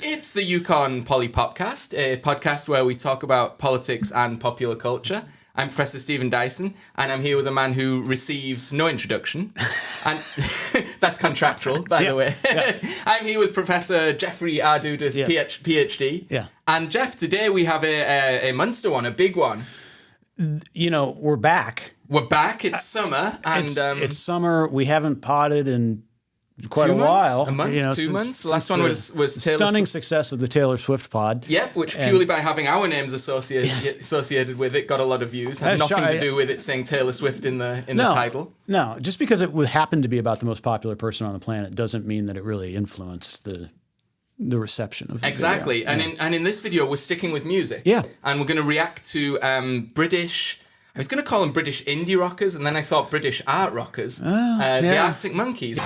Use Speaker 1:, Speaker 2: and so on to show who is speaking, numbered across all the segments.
Speaker 1: It's the Yukon Polypopcast, a podcast where we talk about politics and popular culture. I'm Professor Stephen Dyson, and I'm here with a man who receives no introduction. And that's contractual, by the way. Yeah. I'm here with Professor Jeffrey Ardudas, yes. PhD.
Speaker 2: Yeah.
Speaker 1: And Jeff, today we have a Munster one, a big one.
Speaker 2: You know, we're back.
Speaker 1: We're back. It's summer. And
Speaker 2: it's summer. We haven't potted in quite a while.
Speaker 1: A month, 2 months. The last one was Taylor
Speaker 2: stunning success of the Taylor Swift pod.
Speaker 1: Yep, which purely by having our names associated with it got a lot of views. Had nothing to do with it saying Taylor Swift in the title.
Speaker 2: No, just because it happened to be about the most popular person on the planet doesn't mean that it really influenced the reception of the
Speaker 1: exactly.
Speaker 2: video.
Speaker 1: And in this video we're sticking with music.
Speaker 2: Yeah.
Speaker 1: And we're going to react to British. I was going to call them British indie rockers, and then I thought British art rockers. The Arctic Monkeys.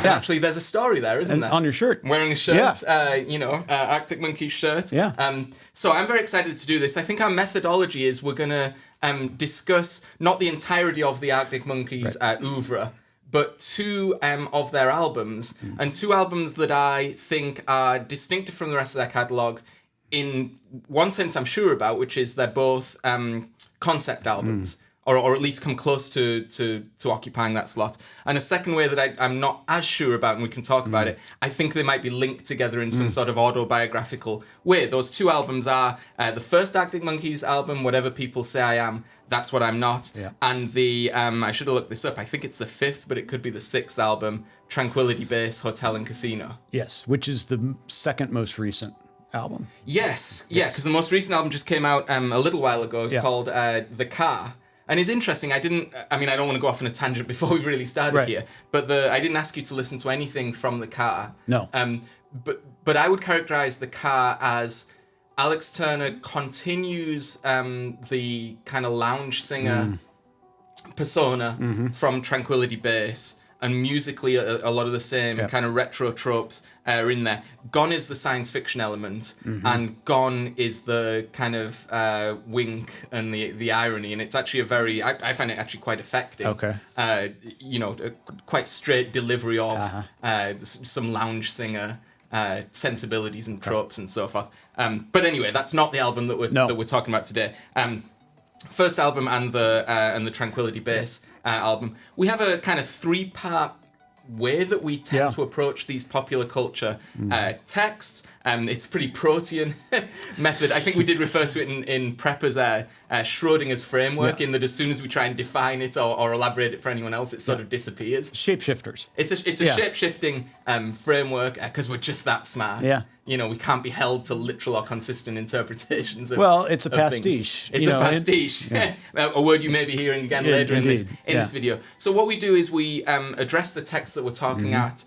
Speaker 1: Actually, there's a story there, isn't there?
Speaker 2: On your shirt.
Speaker 1: Wearing a shirt, Arctic Monkeys shirt.
Speaker 2: Yeah.
Speaker 1: So I'm very excited to do this. I think our methodology is we're going to discuss not the entirety of the Arctic Monkeys oeuvre, but two of their albums, and two albums that I think are distinctive from the rest of their catalogue in one sense I'm sure about, which is they're both concept albums. Or at least come close to occupying that slot. And a second way that I'm not as sure about, and we can talk about it, I think they might be linked together in some sort of autobiographical way. Those two albums are the first Arctic Monkeys album, Whatever People Say I Am, That's What I'm Not, and the, I should have looked this up, I think it's the fifth, but it could be the sixth album, Tranquility Base, Hotel and Casino.
Speaker 2: Yes, which is the second most recent album.
Speaker 1: Yes, because the most recent album just came out a little while ago. It's called The Car. And it's interesting, I don't want to go off on a tangent before we've really started here, but I didn't ask you to listen to anything from The Car.
Speaker 2: No.
Speaker 1: But I would characterize The Car as Alex Turner continues the kind of lounge singer persona from Tranquility Base, and musically a lot of the same kind of retro tropes are in there. Gone is the science fiction element, and Gone is the kind of wink and the irony, and it's actually I find it actually quite effective.
Speaker 2: Okay.
Speaker 1: Quite straight delivery of some lounge singer sensibilities and tropes and so forth. But anyway, that's not the album that we're talking about today. First album and the Tranquility Base album. We have a kind of three-part way that we tend to approach these popular culture texts. It's a pretty protean method. I think we did refer to it in prep as Schrodinger's framework, in that as soon as we try and define it or elaborate it for anyone else, it sort of disappears.
Speaker 2: Shapeshifters.
Speaker 1: It's a shape-shifting framework because we're just that smart.
Speaker 2: Yeah.
Speaker 1: We can't be held to literal or consistent interpretations of
Speaker 2: it's a pastiche.
Speaker 1: It's a pastiche. A word you may be hearing again later in this video. So what we do is we address the text that we're talking about,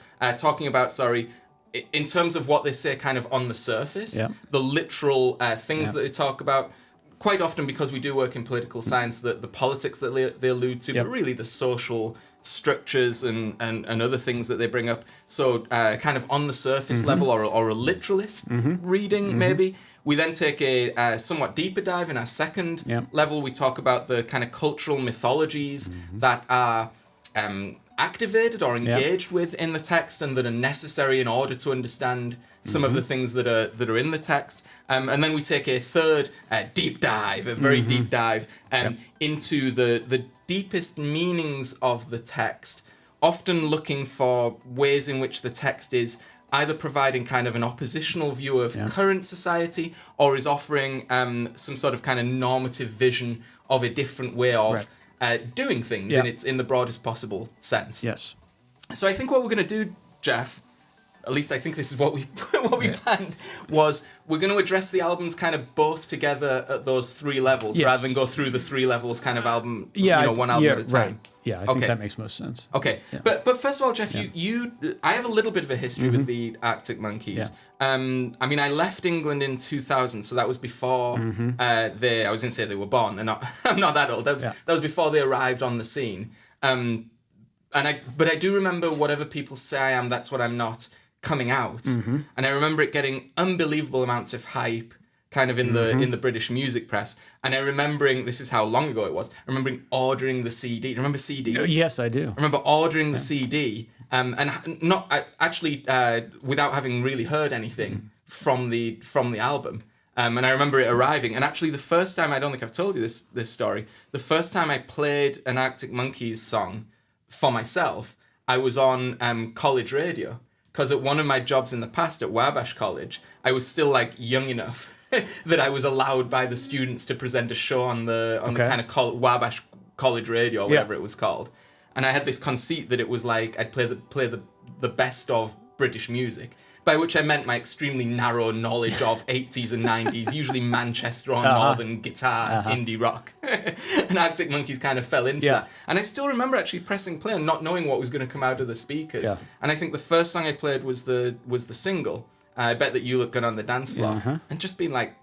Speaker 1: in terms of what they say kind of on the surface, the literal things that they talk about, quite often because we do work in political science, the politics that they allude to, but really the social structures and other things that they bring up. So kind of on the surface level or a literalist reading maybe. We then take a somewhat deeper dive in our second level. We talk about the kind of cultural mythologies that are activated or engaged with in the text and that are necessary in order to understand some of the things that are in the text. And then we take a third deep dive, a very deep dive into the deepest meanings of the text, often looking for ways in which the text is either providing kind of an oppositional view of current society or is offering some sort of kind of normative vision of a different way of doing things in the broadest possible sense.
Speaker 2: Yes.
Speaker 1: So I think what we're going to do, Jeff, at least I think this is what we planned, was we're going to address the albums kind of both together at those three levels rather than go through the three levels kind of album, one album at a time.
Speaker 2: Right. Yeah, I think that makes most sense.
Speaker 1: Okay. Yeah. But first of all, Jeff, I have a little bit of a history with the Arctic Monkeys. Yeah. I left England in 2000, so that was before I was going to say they were born. They're not. I'm not that old. That was before they arrived on the scene. But I do remember Whatever People Say I Am, That's What I'm Not coming out, and I remember it getting unbelievable amounts of hype kind of in the British music press. And I remembering, this is how long ago it was, remembering ordering the CD. Do you remember CDs?
Speaker 2: Yes, I do.
Speaker 1: I remember ordering the CD, and not actually without having really heard anything from the album. And I remember it arriving. And actually, the first time, I don't think I've told you this story, the first time I played an Arctic Monkeys song for myself, I was on college radio. Because at one of my jobs in the past at Wabash College, I was still like young enough that I was allowed by the students to present a show on the kind of Wabash College radio, or whatever it was called. And I had this conceit that it was like I'd play the best of British music, by which I meant my extremely narrow knowledge of 80s and 90s, usually Manchester or Northern guitar indie rock. And Arctic Monkeys kind of fell into that. And I still remember actually pressing play and not knowing what was going to come out of the speakers. Yeah. And I think the first song I played was the single, I Bet That You Look Good on the Dance Floor. And just being like,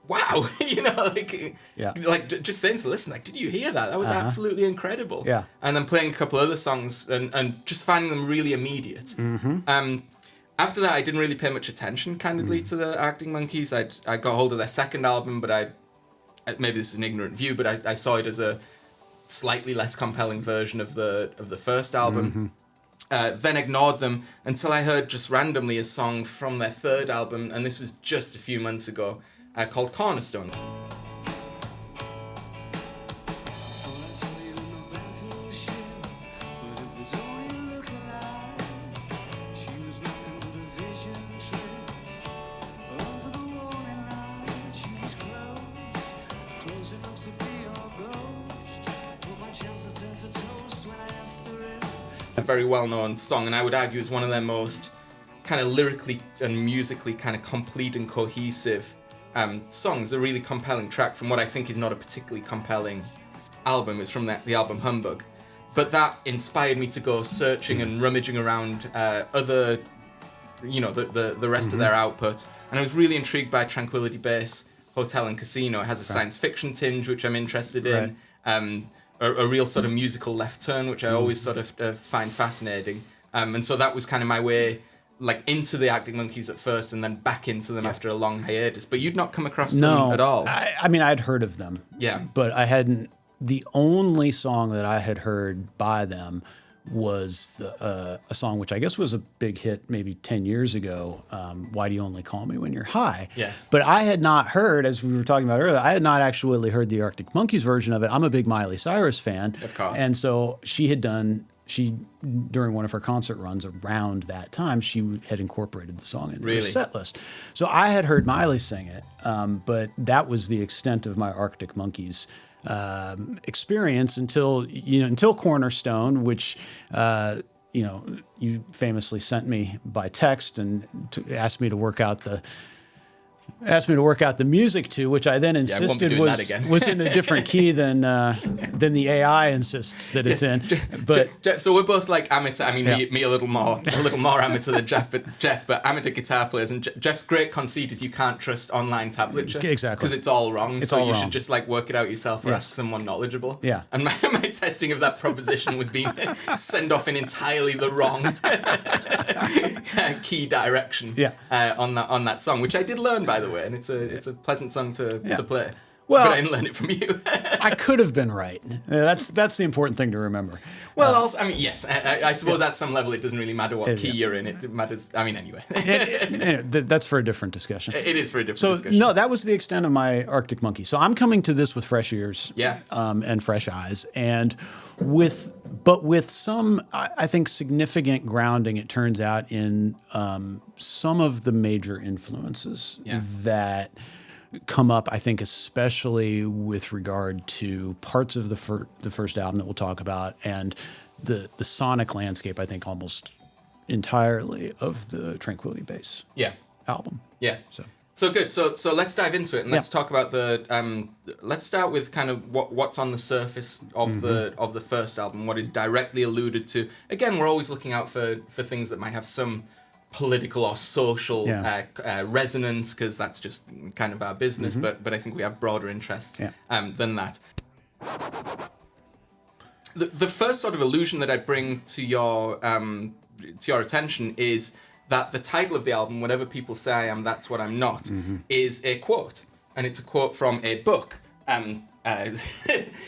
Speaker 1: wow, like just saying to listen, like, did you hear that? That was absolutely incredible. Yeah. And then playing a couple other songs and just finding them really immediate. After that, I didn't really pay much attention, candidly, to the Arctic Monkeys. I got hold of their second album, but maybe this is an ignorant view, but I saw it as a slightly less compelling version of the first album. Then ignored them until I heard just randomly a song from their third album, and this was just a few months ago, called Cornerstone. A very well-known song, and I would argue is one of their most kind of lyrically and musically kind of complete and cohesive songs. A really compelling track from what I think is not a particularly compelling album. It's from the album Humbug. But that inspired me to go searching and rummaging around other, the rest of their output. And I was really intrigued by Tranquility Base Hotel and Casino. It has a science fiction tinge, which I'm interested in. A real sort of musical left turn, which I always sort of find fascinating. And so that was kind of my way, like, into the Arctic Monkeys at first and then back into them after a long hiatus. But you'd not come across them at all.
Speaker 2: I mean, I'd heard of them. Yeah. But I hadn't. The only song that I had heard by them was a song which I guess was a big hit maybe 10 years ago, Why Do You Only Call Me When You're High? Yes. But I had not heard, as we were talking about earlier, I had not actually heard the Arctic Monkeys version of it. I'm a big Miley Cyrus fan. Of course. And so during one of her concert runs around that time, she had incorporated the song into her set list. So I had heard Miley sing it, but that was the extent of my Arctic Monkeys experience until Cornerstone, which you famously sent me by text and asked me to work out the music to, which I then insisted was in a different key than the AI insists that it's in. But
Speaker 1: so we're both like amateur. I mean, me a little more amateur than Jeff, but amateur guitar players. And Jeff's great conceit is you can't trust online tablature, exactly, because it's all wrong. So you should just like work it out yourself or ask someone knowledgeable. Yeah. And my testing of that proposition was being send off in entirely the wrong key direction. On that song, which I did learn, by the way, and it's a pleasant song to play. Well, but I didn't learn it from you.
Speaker 2: I could have been right. That's the important thing to remember.
Speaker 1: Well, also, I mean, yes, I suppose at some level it doesn't really matter what key you're in. It matters. I mean, anyway.
Speaker 2: That's for a different discussion.
Speaker 1: It is for a different discussion.
Speaker 2: No, that was the extent of my Arctic Monkey. So I'm coming to this with fresh ears, and fresh eyes, and with some, I think, significant grounding. It turns out in some of the major influences that come up, I think, especially with regard to parts of the first album that we'll talk about, and the sonic landscape, I think, almost entirely of the Tranquility Base album. Yeah. So good. So let's dive into it, and let's talk about let's start with kind of what's on the surface of the first album, what is directly alluded to. Again, we're always looking out for things that might have some political or social resonance, because that's just kind of our business. But I think we have broader interests than that. The first sort of allusion that I bring to your attention is
Speaker 1: that the title of the album, Whatever People Say I Am, That's What I'm Not, is a quote. And it's a quote from a book.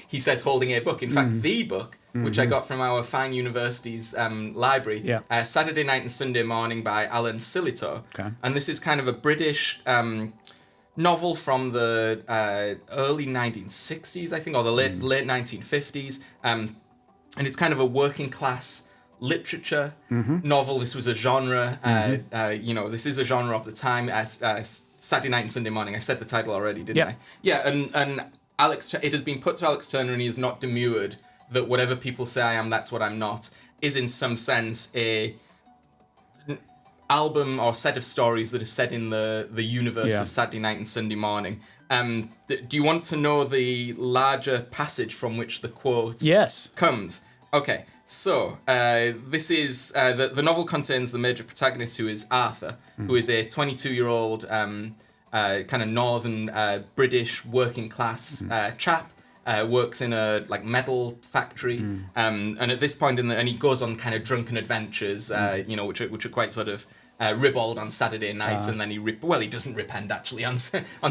Speaker 1: He says holding a book. In fact, the book, which I got from our fine university's library, Saturday Night and Sunday Morning by Alan Sillitoe.
Speaker 2: Okay.
Speaker 1: And this is kind of a British novel from the early 1960s, I think, or the late 1950s. And it's kind of a working class literature novel. This was a genre, this is a genre of the time. Saturday Night and Sunday Morning. I said the title already, didn't I? Yeah, and Alex, it has been put to Alex Turner, and he has not demurred that Whatever People Say I Am, That's What I'm Not, is in some sense an album or set of stories that is set in the universe of Saturday Night and Sunday Morning. Do you want to know the larger passage from which the quote comes? Okay. So, this is, the novel contains the major protagonist, who is Arthur, who is a 22-year-old kind of northern British working class chap, works in a metal factory, and at this point and he goes on kind of drunken adventures, which are quite sort of ribald on Saturday night, and then he doesn't repent actually on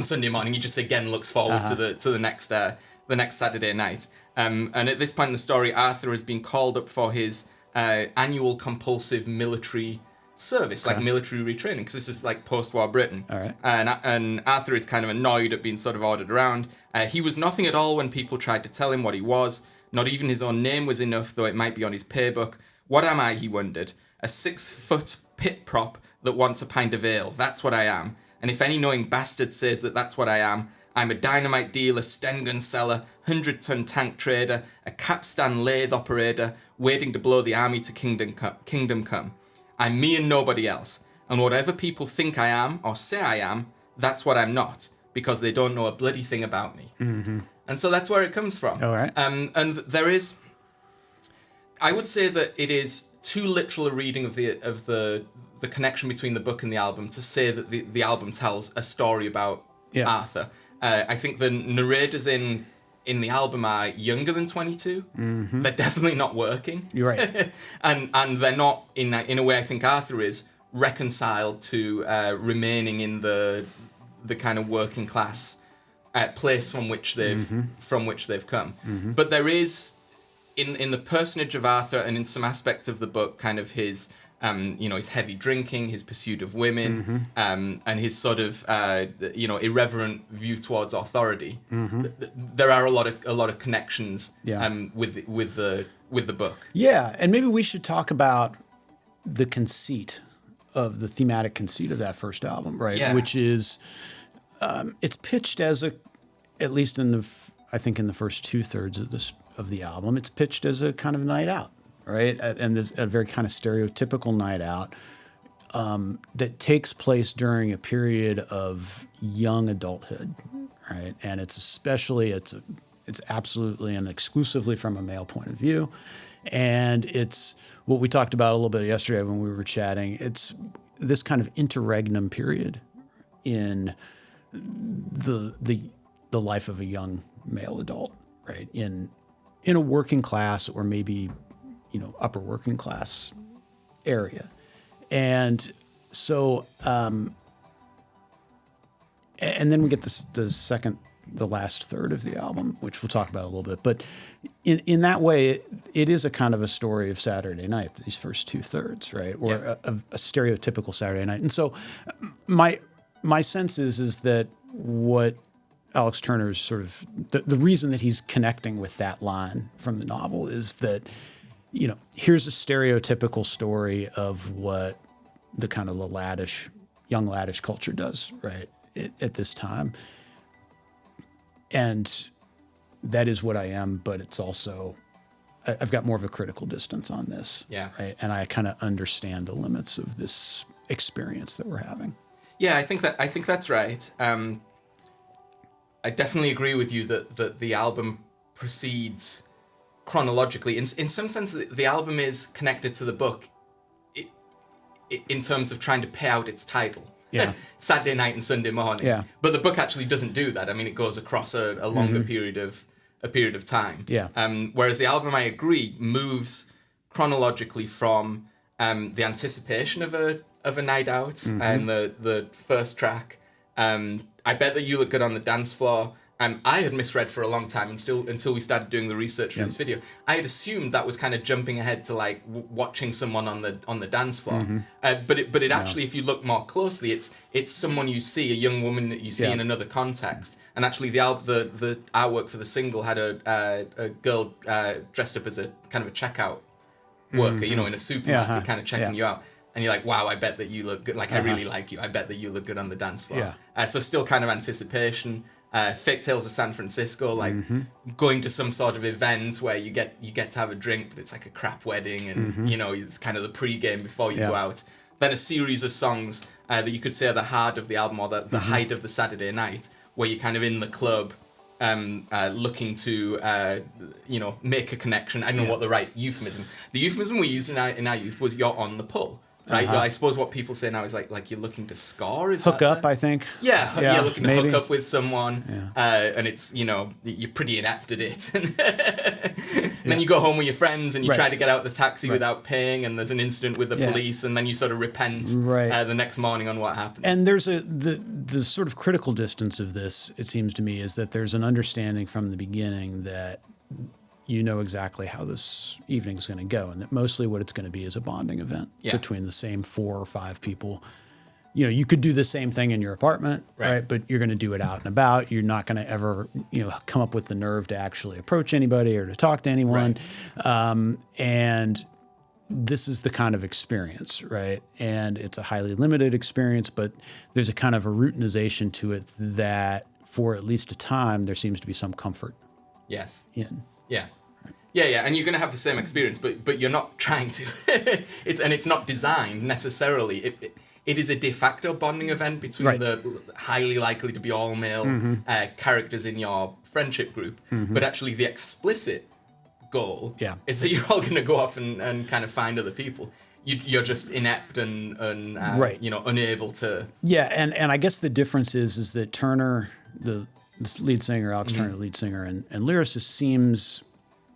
Speaker 1: Sunday morning. He just again looks forward to the next Saturday night. And at this point in the story, Arthur has been called up for his annual compulsive military service, like military retraining, because this is like post-war Britain.
Speaker 2: All right.
Speaker 1: And Arthur is kind of annoyed at being sort of ordered around. He was nothing at all when people tried to tell him what he was. Not even his own name was enough, though it might be on his paybook. What am I, he wondered. A 6-foot pit prop that wants a pint of ale. That's what I am. And if any knowing bastard says that that's what I am, I'm a dynamite dealer, Sten gun seller, 100-ton tank trader, a capstan lathe operator, waiting to blow the army to kingdom come. I'm me and nobody else. And whatever people think I am or say I am, that's what I'm not, because they don't know a bloody thing about me. And so that's where it comes from.
Speaker 2: All right.
Speaker 1: And there is, I would say that it is too literal a reading of the connection between the book and the album to say that the album tells a story about Arthur. I think the narrators in the album are younger than 22. They're definitely not working.
Speaker 2: You're right.
Speaker 1: and they're not, in a way I think Arthur is, reconciled to remaining in the kind of working class place from which they've come. But there is, in the personage of Arthur and in some aspect of the book, kind of his his heavy drinking, his pursuit of women, and his sort of irreverent view towards authority. There are a lot of connections with the book.
Speaker 2: Yeah, and maybe we should talk about the conceit of the thematic conceit of that first album, right?
Speaker 1: Yeah.
Speaker 2: Which is it's pitched as at least in the first 2/3 of the album, it's pitched as a kind of night out. Right, and there's a very kind of stereotypical night out that takes place during a period of young adulthood, right? And it's absolutely and exclusively from a male point of view, and it's what we talked about a little bit yesterday when we were chatting. It's this kind of interregnum period in the life of a young male adult, right? In a working class or maybe upper working class area. And so, and then we get the last third of the album, which we'll talk about a little bit. But in that way, it is a kind of a story of Saturday night, these first 2/3, right? Or a stereotypical Saturday night. And so my sense is that what Alex Turner's sort of, the reason that he's connecting with that line from the novel is that, here's a stereotypical story of what the kind of young laddish culture does, right, at this time. And that is what I am, but it's also, I've got more of a critical distance on this.
Speaker 1: Yeah.
Speaker 2: Right. And I kind of understand the limits of this experience that we're having.
Speaker 1: Yeah, I think that's right. I definitely agree with you that the album proceeds chronologically. In some sense, the album is connected to the book in terms of trying to pay out its title.
Speaker 2: Yeah.
Speaker 1: Saturday Night and Sunday Morning.
Speaker 2: Yeah.
Speaker 1: But the book actually doesn't do that. I mean, it goes across a longer period of time.
Speaker 2: Yeah.
Speaker 1: Whereas the album, I agree, moves chronologically from the anticipation of of a night out, and the first track, I bet that you look good on the dance floor. I had misread for a long time, and until we started doing the research for this video, I had assumed that was kind of jumping ahead to like watching someone on the dance floor. But it actually, if you look more closely, it's someone you see, a young woman that you see in another context. And actually, the artwork for the single had a girl dressed up as a kind of a checkout worker, you know, in a supermarket, kind of checking you out. And you're like, wow, I bet that you look good. Like, I really like you. I bet that you look good on the dance floor. So still kind of anticipation. Fake Tales of San Francisco, like going to some sort of event where you get to have a drink, but it's like a crap wedding, and you know, it's kind of the pre-game before you go out. Then a series of songs that you could say are the heart of the album, or the height of the Saturday night, where you're kind of in the club, looking to you know, make a connection. I don't know what the right euphemism. The euphemism we used in our youth was "you're on the pull." Right, I suppose what people say now is like you're looking to score. Is
Speaker 2: hook up? I think.
Speaker 1: Yeah, you're looking to hook up with someone, and it's, you know, you're pretty inept at it. And then you go home with your friends and you try to get out the taxi without paying, and there's an incident with the police, and then you sort of repent the next morning on what happened.
Speaker 2: And there's the sort of critical distance of this, it seems to me, is that there's an understanding from the beginning that you know exactly how this evening's going to go, and that mostly what it's going to be is a bonding event between the same 4 or 5 people. You know, you could do the same thing in your apartment, right? But you're going to do it out and about. You're not going to ever, you know, come up with the nerve to actually approach anybody or to talk to anyone. And this is the kind of experience, right? And it's a highly limited experience, but there's a kind of a routinization to it that for at least a time, there seems to be some comfort in.
Speaker 1: Yeah, and you're going to have the same experience, but you're not trying to. It's not designed necessarily. It is a de facto bonding event between the highly likely to be all male characters in your friendship group, but actually the explicit goal is that you're all going to go off and kind of find other people. You're just inept and you know, unable to.
Speaker 2: Yeah, and I guess the difference is that Turner, the lead singer, Alex Turner, lead singer and lyricist, seems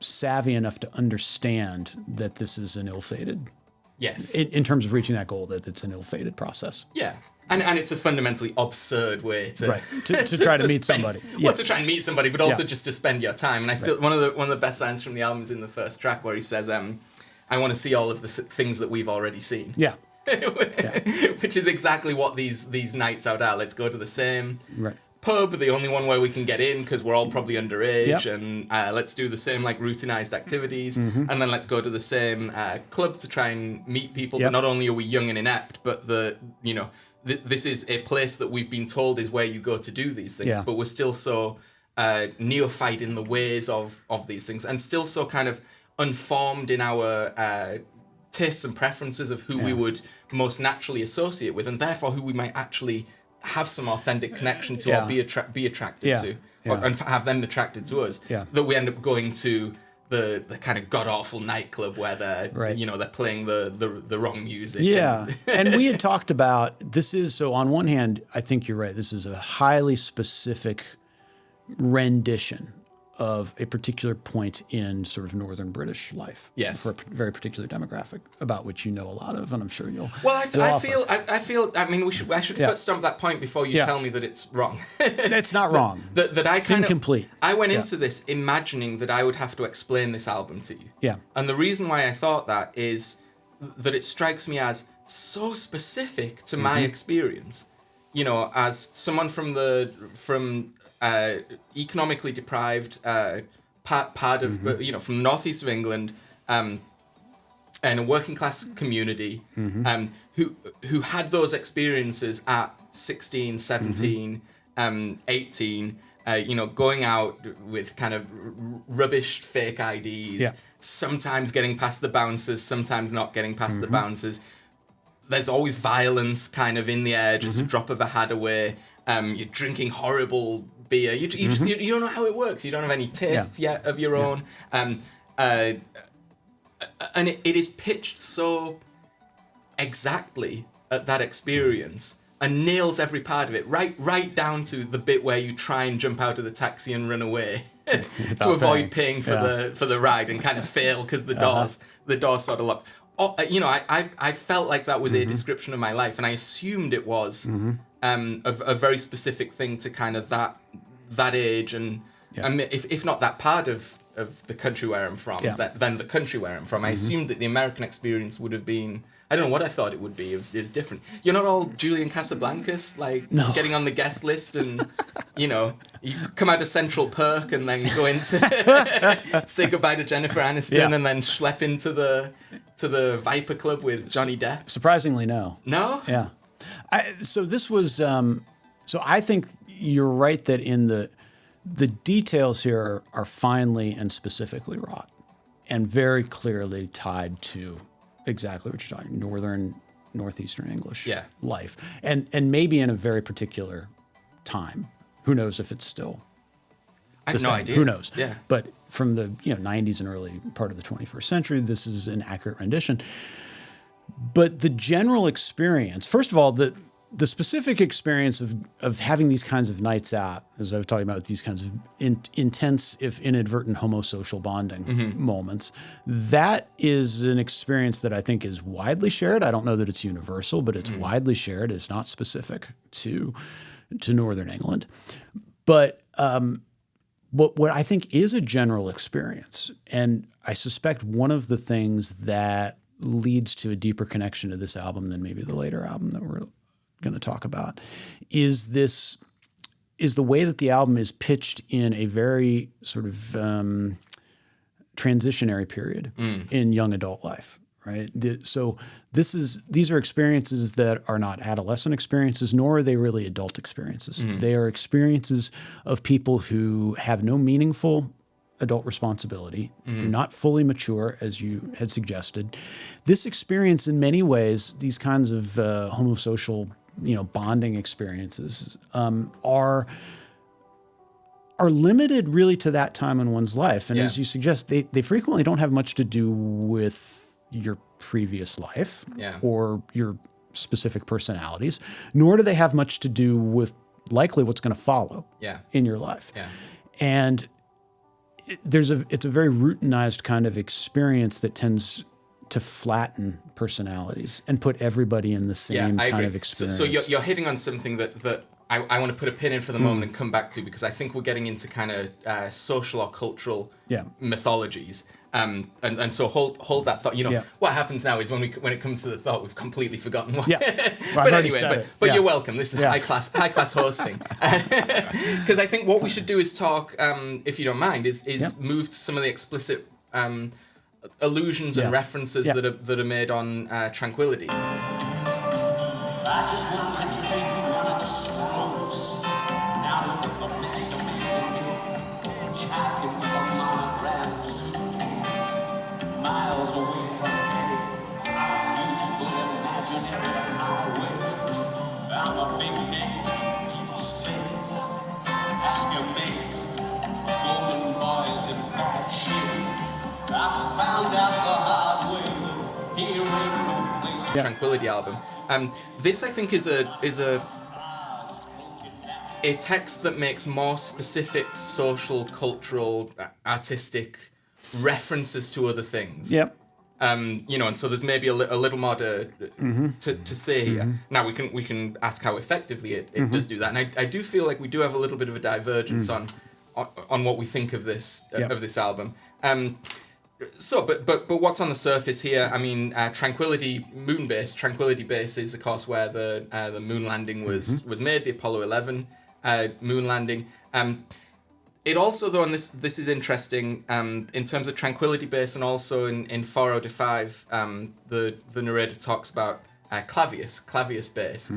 Speaker 2: savvy enough to understand that this is an ill-fated.
Speaker 1: Yes.
Speaker 2: In terms of reaching that goal, that it's an ill-fated process.
Speaker 1: Yeah. And it's a fundamentally absurd way to
Speaker 2: to try to meet somebody.
Speaker 1: Well, to try and meet somebody, but also just to spend your time. And I feel one of the best lines from the album is in the first track where he says, "I want to see all of the things that we've already seen."
Speaker 2: Yeah.
Speaker 1: Which is exactly what these nights out are. Let's go to the same pub, the only one where we can get in because we're all probably underage, and let's do the same like routinized activities, and then let's go to the same club to try and meet people. But not only are we young and inept, but this is a place that we've been told is where you go to do these things, but we're still so neophyte in the ways of these things, and still so kind of unformed in our tastes and preferences of who we would most naturally associate with, and therefore who we might actually have some authentic connection to or be attracted to, and have them attracted to us. That we end up going to the kind of god awful nightclub where they're they're playing the wrong music.
Speaker 2: And we had talked about this is, so on one hand, I think you're right. This is a highly specific rendition of a particular point in sort of northern British life. For a very particular demographic about which you know a lot of, and I'm sure you'll.
Speaker 1: Well, I feel. I mean, I should foot stomp that point before you tell me that it's wrong.
Speaker 2: It's not wrong.
Speaker 1: That I
Speaker 2: it's incomplete.
Speaker 1: I went into this imagining that I would have to explain this album to you. And the reason why I thought that is that it strikes me as so specific to my experience. You know, as someone from economically deprived part of from the northeast of England, and a working class community, who had those experiences at 16, 17, 18, going out with kind of rubbish fake IDs, sometimes getting past the bouncers, sometimes not getting past the bouncers. There's always violence kind of in the air, just a drop of a hat away. You're drinking horrible beer. You don't know how it works. You don't have any taste yet of your own. And it is pitched so exactly at that experience and nails every part of it, right down to the bit where you try and jump out of the taxi and run away to avoid paying for the ride and kind of fail because the doors sort of locked. I felt like that was a description of my life, and I assumed it was a very specific thing to kind of that age, and if not that part of the country where I'm from, then the country where I'm from. I assumed that the American experience would have been, I don't know what I thought it would be. It was different. You're not all Julian Casablancas, like getting on the guest list and, you come out of Central Perk and then go into say goodbye to Jennifer Aniston and then schlep into the Viper Club with Johnny Depp.
Speaker 2: Surprisingly, no.
Speaker 1: No?
Speaker 2: Yeah. So this was, so I think you're right that in the details here are finely and specifically wrought and very clearly tied to exactly what you're talking, northeastern English life. And maybe in a very particular time. Who knows if it's still
Speaker 1: I have no idea.
Speaker 2: Who knows?
Speaker 1: Yeah.
Speaker 2: But from the 90s and early part of the 21st century, this is an accurate rendition. But the general experience, first of all, the specific experience of having these kinds of nights out, as I was talking about, these kinds of intense, if inadvertent, homosocial bonding moments, that is an experience that I think is widely shared. I don't know that it's universal, but it's widely shared. It's not specific to Northern England. But what I think is a general experience, and I suspect one of the things that leads to a deeper connection to this album than maybe the later album that we're going to talk about, is the way that the album is pitched in a very sort of transitionary period in young adult life, right? So these are experiences that are not adolescent experiences, nor are they really adult experiences. They are experiences of people who have no meaningful adult responsibility, not fully mature, as you had suggested. This experience, in many ways, these kinds of homosocial bonding experiences are limited really to that time in one's life. And as you suggest, they frequently don't have much to do with your previous life or your specific personalities, nor do they have much to do with likely what's going to follow in your life. Yeah. And it's a very routinized kind of experience that tends to flatten personalities and put everybody in the same kind of experience.
Speaker 1: So you're hitting on something that I want to put a pin in for the moment and come back to, because I think we're getting into kind of social or cultural mythologies. And so hold that thought. What happens now is when it comes to the thought, we've completely forgotten what. But anyway, but you're welcome. This is high class hosting. Because I think what we should do is talk, if you don't mind, is move to some of the explicit allusions and references that are made on Tranquility.
Speaker 3: I just wanted to be one of the scrolls. Now look at the next man, which I can with a monogram suitcase. Miles away from any useful imaginary highway. I'm a big name, deep space. Ask your mates, golden boys in bad shape. I found out the hard way that here ain't no place.
Speaker 1: Tranquility album. This I think is a text that makes more specific social, cultural, artistic references to other things.
Speaker 2: Yep.
Speaker 1: And so there's maybe a little more to say here. Now we can ask how effectively it does do that, and I do feel like we do have a little bit of a divergence on what we think of this album. So, but what's on the surface here? I mean, Tranquility Base is, of course, where the moon landing was made, the Apollo 11 moon landing. It also, though, and this is interesting, in terms of Tranquility Base, and also in 405, the narrator talks about Clavius Base.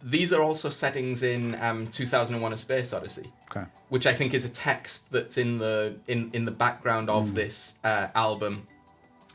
Speaker 1: These are also settings in 2001: A Space Odyssey, which I think is a text that's in the background of this album.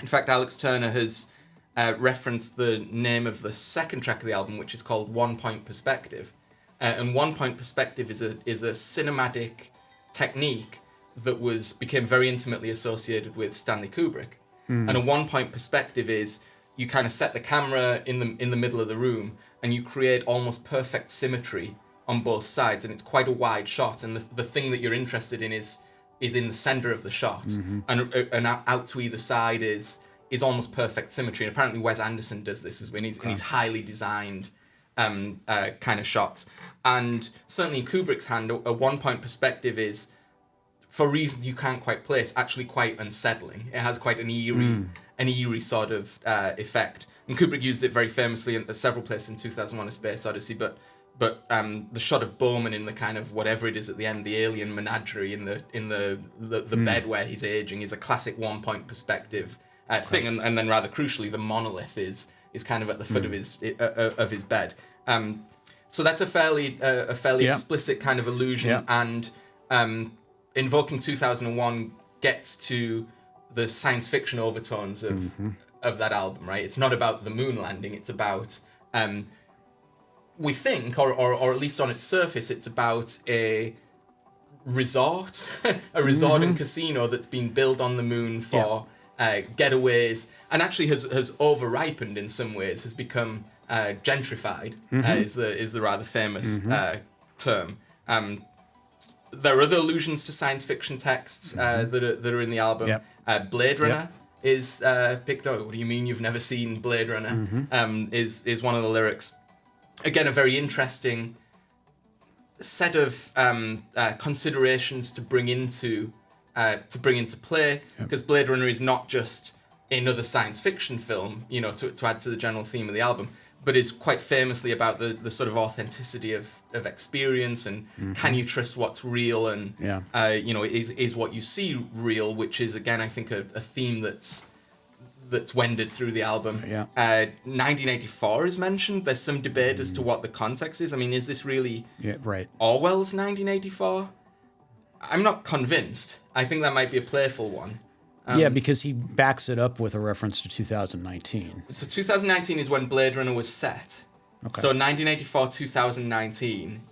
Speaker 1: In fact, Alex Turner has referenced the name of the second track of the album, which is called One Point Perspective. And One Point Perspective is a cinematic technique that became very intimately associated with Stanley Kubrick. And a one point perspective is you kind of set the camera in the middle of the room, and you create almost perfect symmetry on both sides, and it's quite a wide shot, and the thing that you're interested in is in the center of the shot, and out to either side is is almost perfect symmetry. And apparently Wes Anderson does this in his highly designed kind of shots. And certainly in Kubrick's hand, a one-point perspective is, for reasons you can't quite place, actually quite unsettling. It has quite an eerie sort of effect. And Kubrick used it very famously in several places in 2001: A Space Odyssey, but the shot of Bowman in the kind of whatever it is at the end, the alien menagerie in the bed where he's aging, is a classic one-point perspective thing. And then rather crucially, the monolith is kind of at the foot of his bed. So that's a fairly explicit kind of allusion, and Invoking 2001 gets to the science fiction overtones of that album, right? It's not about the moon landing. It's about, we think, or at least on its surface, it's about a resort, and casino that's been built on the moon for getaways, and actually has over-ripened in some ways, has become gentrified, is the rather famous term. There are other allusions to science fiction texts that are in the album. Yep. Blade Runner is picked up. What do you mean you've never seen Blade Runner? Is one of the lyrics. Again, a very interesting set of considerations to bring into play, because Blade Runner is not just another science fiction film, to add to the general theme of the album, but is quite famously about the sort of authenticity of experience, and can you trust what's real, and is what you see real, which is, again, I think a theme that's wended through the album. 1984 is mentioned. There's some debate as to what the context is. I mean, is this really Orwell's 1984? I'm not convinced. I think that might be a playful one.
Speaker 2: Because he backs it up with a reference to 2019. So
Speaker 1: 2019 is when Blade Runner was set. Okay. So 1984, 2019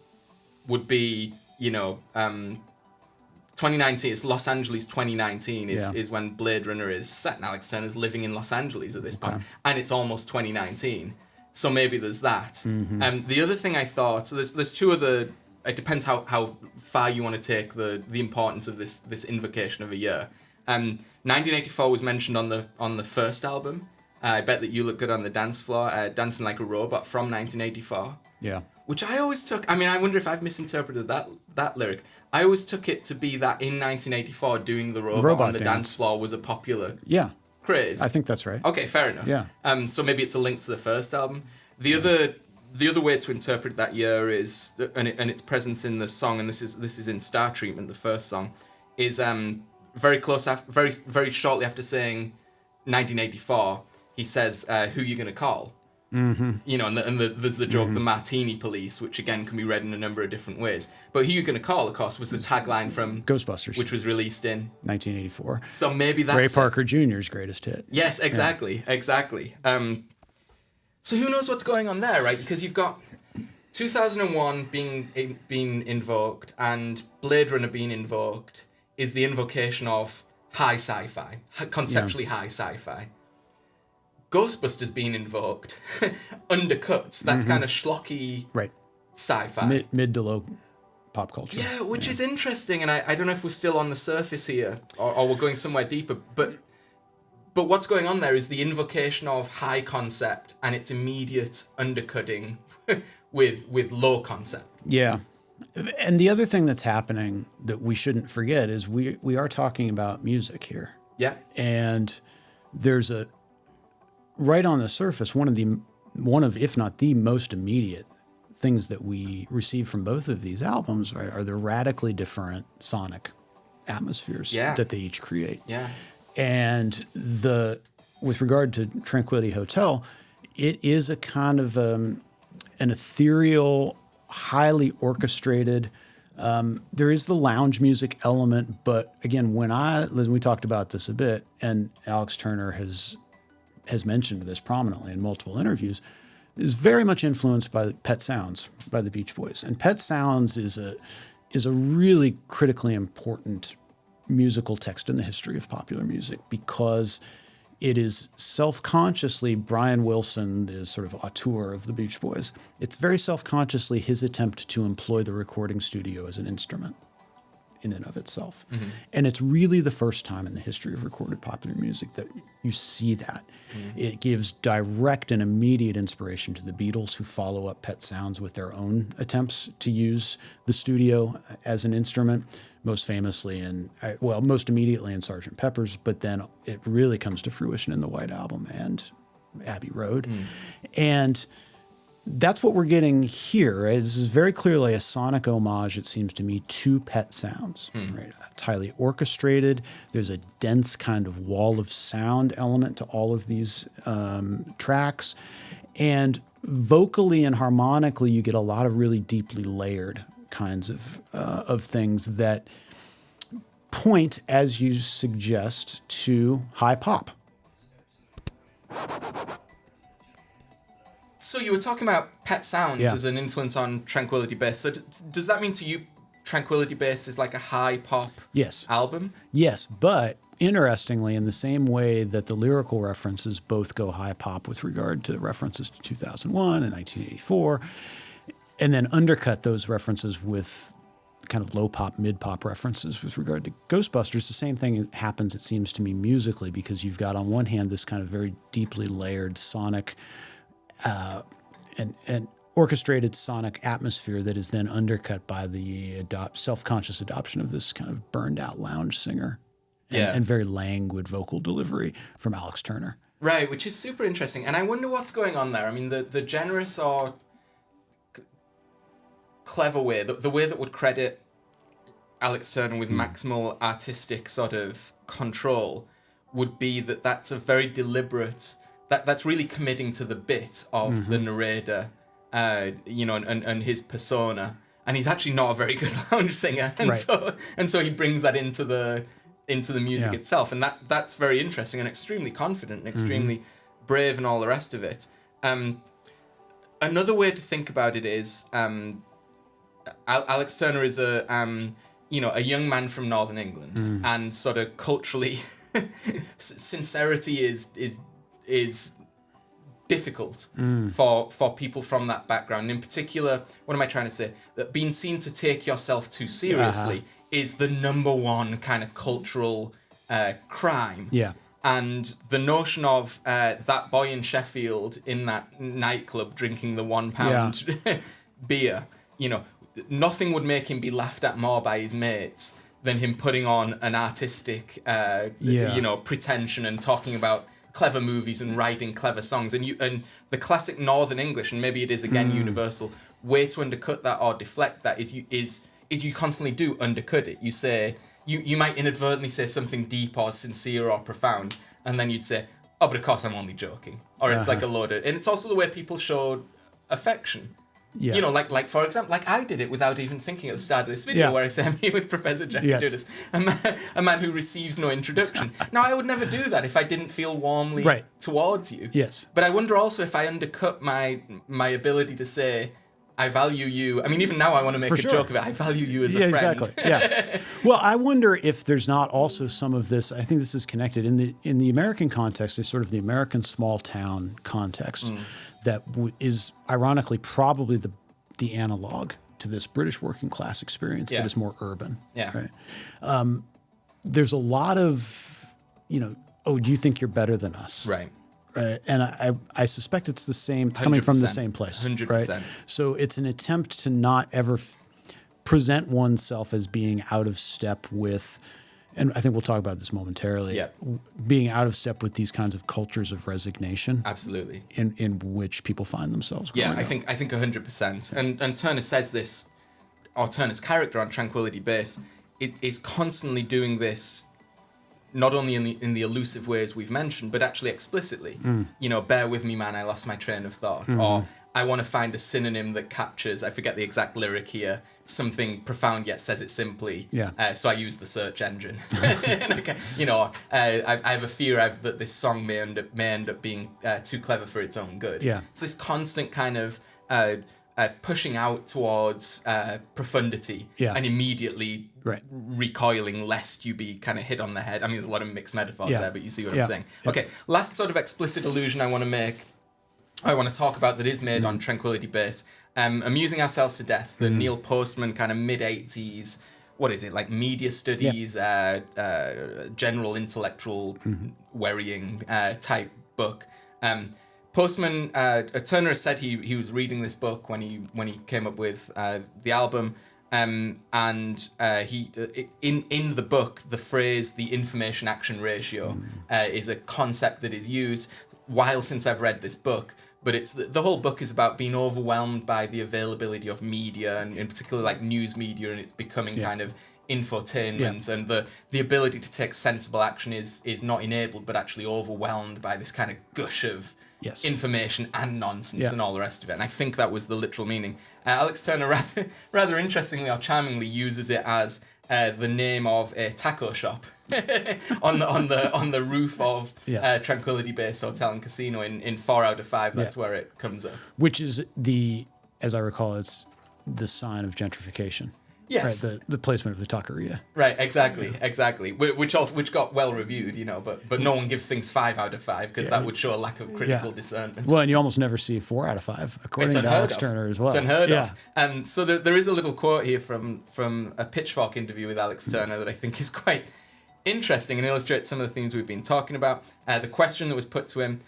Speaker 1: would be, 2019, it's Los Angeles 2019 is when Blade Runner is set. And Alex Turner's living in Los Angeles at this point. And it's almost 2019. So maybe there's that. The other thing I thought, so there's two other, it depends how far you want to take the importance of this invocation of a year. 1984 was mentioned on the first album. I Bet That You Look Good on the Dance Floor, Dancing Like a Robot from 1984. Yeah. Which I always took, I wonder if I've misinterpreted that lyric. I always took it to be that in 1984 doing the robot on the dance floor was a popular craze.
Speaker 2: I think that's right.
Speaker 1: Okay, fair enough. Yeah. So maybe it's a link to the first album. The other way to interpret that year is, and its presence in the song, and this is in Star Treatment, the first song, is very close after, very shortly after saying 1984, he says, "Who you gonna call?" And there's the joke, the Martini Police, which again can be read in a number of different ways. But "Who you gonna call," of course, was the tagline from
Speaker 2: Ghostbusters,
Speaker 1: which was released in
Speaker 2: 1984.
Speaker 1: So maybe that's
Speaker 2: Ray Parker Jr.'s greatest hit.
Speaker 1: Yes, exactly. So who knows what's going on there, right? Because you've got 2001 being invoked, and Blade Runner being invoked is the invocation of high sci-fi, conceptually high sci-fi. Ghostbusters being invoked undercuts that kind of schlocky sci-fi.
Speaker 2: Mid to low pop culture.
Speaker 1: Yeah, which is interesting, and I don't know if we're still on the surface here, or we're going somewhere deeper, but what's going on there is the invocation of high concept and its immediate undercutting with low concept.
Speaker 2: Yeah. And the other thing that's happening that we shouldn't forget is we are talking about music here.
Speaker 1: Yeah.
Speaker 2: And there's right on the surface, one of if not the most immediate things that we receive from both of these albums are the radically different sonic atmospheres that they each create.
Speaker 1: Yeah.
Speaker 2: And with regard to Tranquility Hotel, it is a kind of an ethereal, highly orchestrated. There is the lounge music element, but again, when we talked about this a bit, and Alex Turner has mentioned this prominently in multiple interviews, is very much influenced by Pet Sounds by the Beach Boys. And Pet Sounds is a really critically important musical text in the history of popular music, because it is self-consciously Brian Wilson, is sort of auteur of the Beach Boys. It's very self-consciously his attempt to employ the recording studio as an instrument. in and of itself. And it's really the first time in the history of recorded popular music that you see that. It gives direct and immediate inspiration to the Beatles, who follow up Pet Sounds with their own attempts to use the studio as an instrument, most famously most immediately in Sgt. Pepper's, but then it really comes to fruition in the White Album and Abbey Road. And that's what we're getting here. Right? This is very clearly a sonic homage, it seems to me, to Pet Sounds. Right? It's highly orchestrated. There's a dense kind of wall of sound element to all of these tracks. And vocally and harmonically, you get a lot of really deeply layered kinds of things that point, as you suggest, to high pop.
Speaker 1: So you were talking about Pet Sounds as an influence on Tranquility Base. So does that mean to you Tranquility Base is like a high pop album?
Speaker 2: Yes, but interestingly, in the same way that the lyrical references both go high pop with regard to references to 2001 and 1984, and then undercut those references with kind of low pop, mid pop references with regard to Ghostbusters, the same thing happens, it seems to me, musically, because you've got on one hand this kind of very deeply layered sonic and orchestrated sonic atmosphere that is then undercut by the self-conscious adoption of this kind of burned out lounge singer and very languid vocal delivery from Alex Turner.
Speaker 1: Right, which is super interesting. And I wonder what's going on there. I mean, the generous or clever way, the way that would credit Alex Turner with maximal artistic sort of control would be that that's a very deliberate, that's really committing to the bit of the narrator, and his persona. And he's actually not a very good lounge singer. And so he brings that into the music itself. And that's very interesting and extremely confident and extremely brave and all the rest of it. Another way to think about it is Alex Turner is a young man from Northern England, and sort of culturally sincerity is difficult for people from that background. In particular, what am I trying to say? That being seen to take yourself too seriously is the number one kind of cultural crime. Yeah. And the notion of that boy in Sheffield in that nightclub drinking the £1 beer, nothing would make him be laughed at more by his mates than him putting on an artistic, pretension and talking about clever movies and writing clever songs. And the classic Northern English, and maybe it is again universal, way to undercut that or deflect that is you constantly do undercut it. You say, you might inadvertently say something deep or sincere or profound, and then you'd say, oh, but of course I'm only joking. Or it's like a load of... And it's also the way people showed affection. Yeah. Like for example, like I did it without even thinking at the start of this video where I say I'm here with Professor Jackie Judas, a man who receives no introduction. Now, I would never do that if I didn't feel warmly towards you. Yes. But I wonder also if I undercut my ability to say, I value you. I mean, even now I want to make a joke of it. I value you as a friend.
Speaker 2: Exactly. Yeah. Well, I wonder if there's not also some of this. I think this is connected in the American context. There's sort of the American small town context that is ironically probably the analog to this British working class experience that is more urban. Yeah. Right. There's a lot of, do you think you're better than us? Right. And I suspect it's the same. It's coming from the same place. 100%. Right? So it's an attempt to not ever present oneself as being out of step with, and I think we'll talk about this momentarily, being out of step with these kinds of cultures of resignation. Absolutely. In which people find themselves growing up. I think 100%. And Turner says this, or Turner's character on Tranquility Base is constantly doing this, not only in the elusive ways we've mentioned, but actually explicitly. Bear with me, man, I lost my train of thought. Or I want to find a synonym that captures, I forget the exact lyric here, something profound yet says it simply. So I use the search engine. I have a fear that this song may end up being too clever for its own good. It's this constant kind of pushing out towards profundity and immediately recoiling lest you be kind of hit on the head. I mean, there's a lot of mixed metaphors there, but you see what I'm saying. Okay, last sort of explicit allusion I want to talk about that is made on Tranquility Base. Amusing Ourselves to Death, the Neil Postman kind of mid-80s
Speaker 1: what is it, like media studies, general intellectual worrying type book. Postman, Turner has said he was reading this book when he came up with the album, and he in the book, the phrase "the information action ratio" is a concept that is used. While since I've read this book, but it's the whole book is about being overwhelmed by the availability of media, and in particular like news media, and it's becoming kind of infotainment, and the ability to take sensible action is not enabled, but actually overwhelmed by this kind of gush of information and nonsense and all the rest of it. And I think that was the literal meaning. Alex Turner rather interestingly or charmingly uses it as the name of a taco shop on the roof of Tranquility Base Hotel and Casino in 4 out of 5. That's where it comes up.
Speaker 2: Which is as I recall, it's the sign of gentrification.
Speaker 1: Yes,
Speaker 2: right, the placement of the taqueria.
Speaker 1: Right, exactly. Which got well reviewed, but no one gives things 5 out of 5 because that would show a lack of critical discernment.
Speaker 2: Well, and you almost never see 4 out of 5, according to Alex Turner as well.
Speaker 1: It's unheard of. And so there is a little quote here from a Pitchfork interview with Alex Turner that I think is quite interesting and illustrates some of the themes we've been talking about. The question that was put to him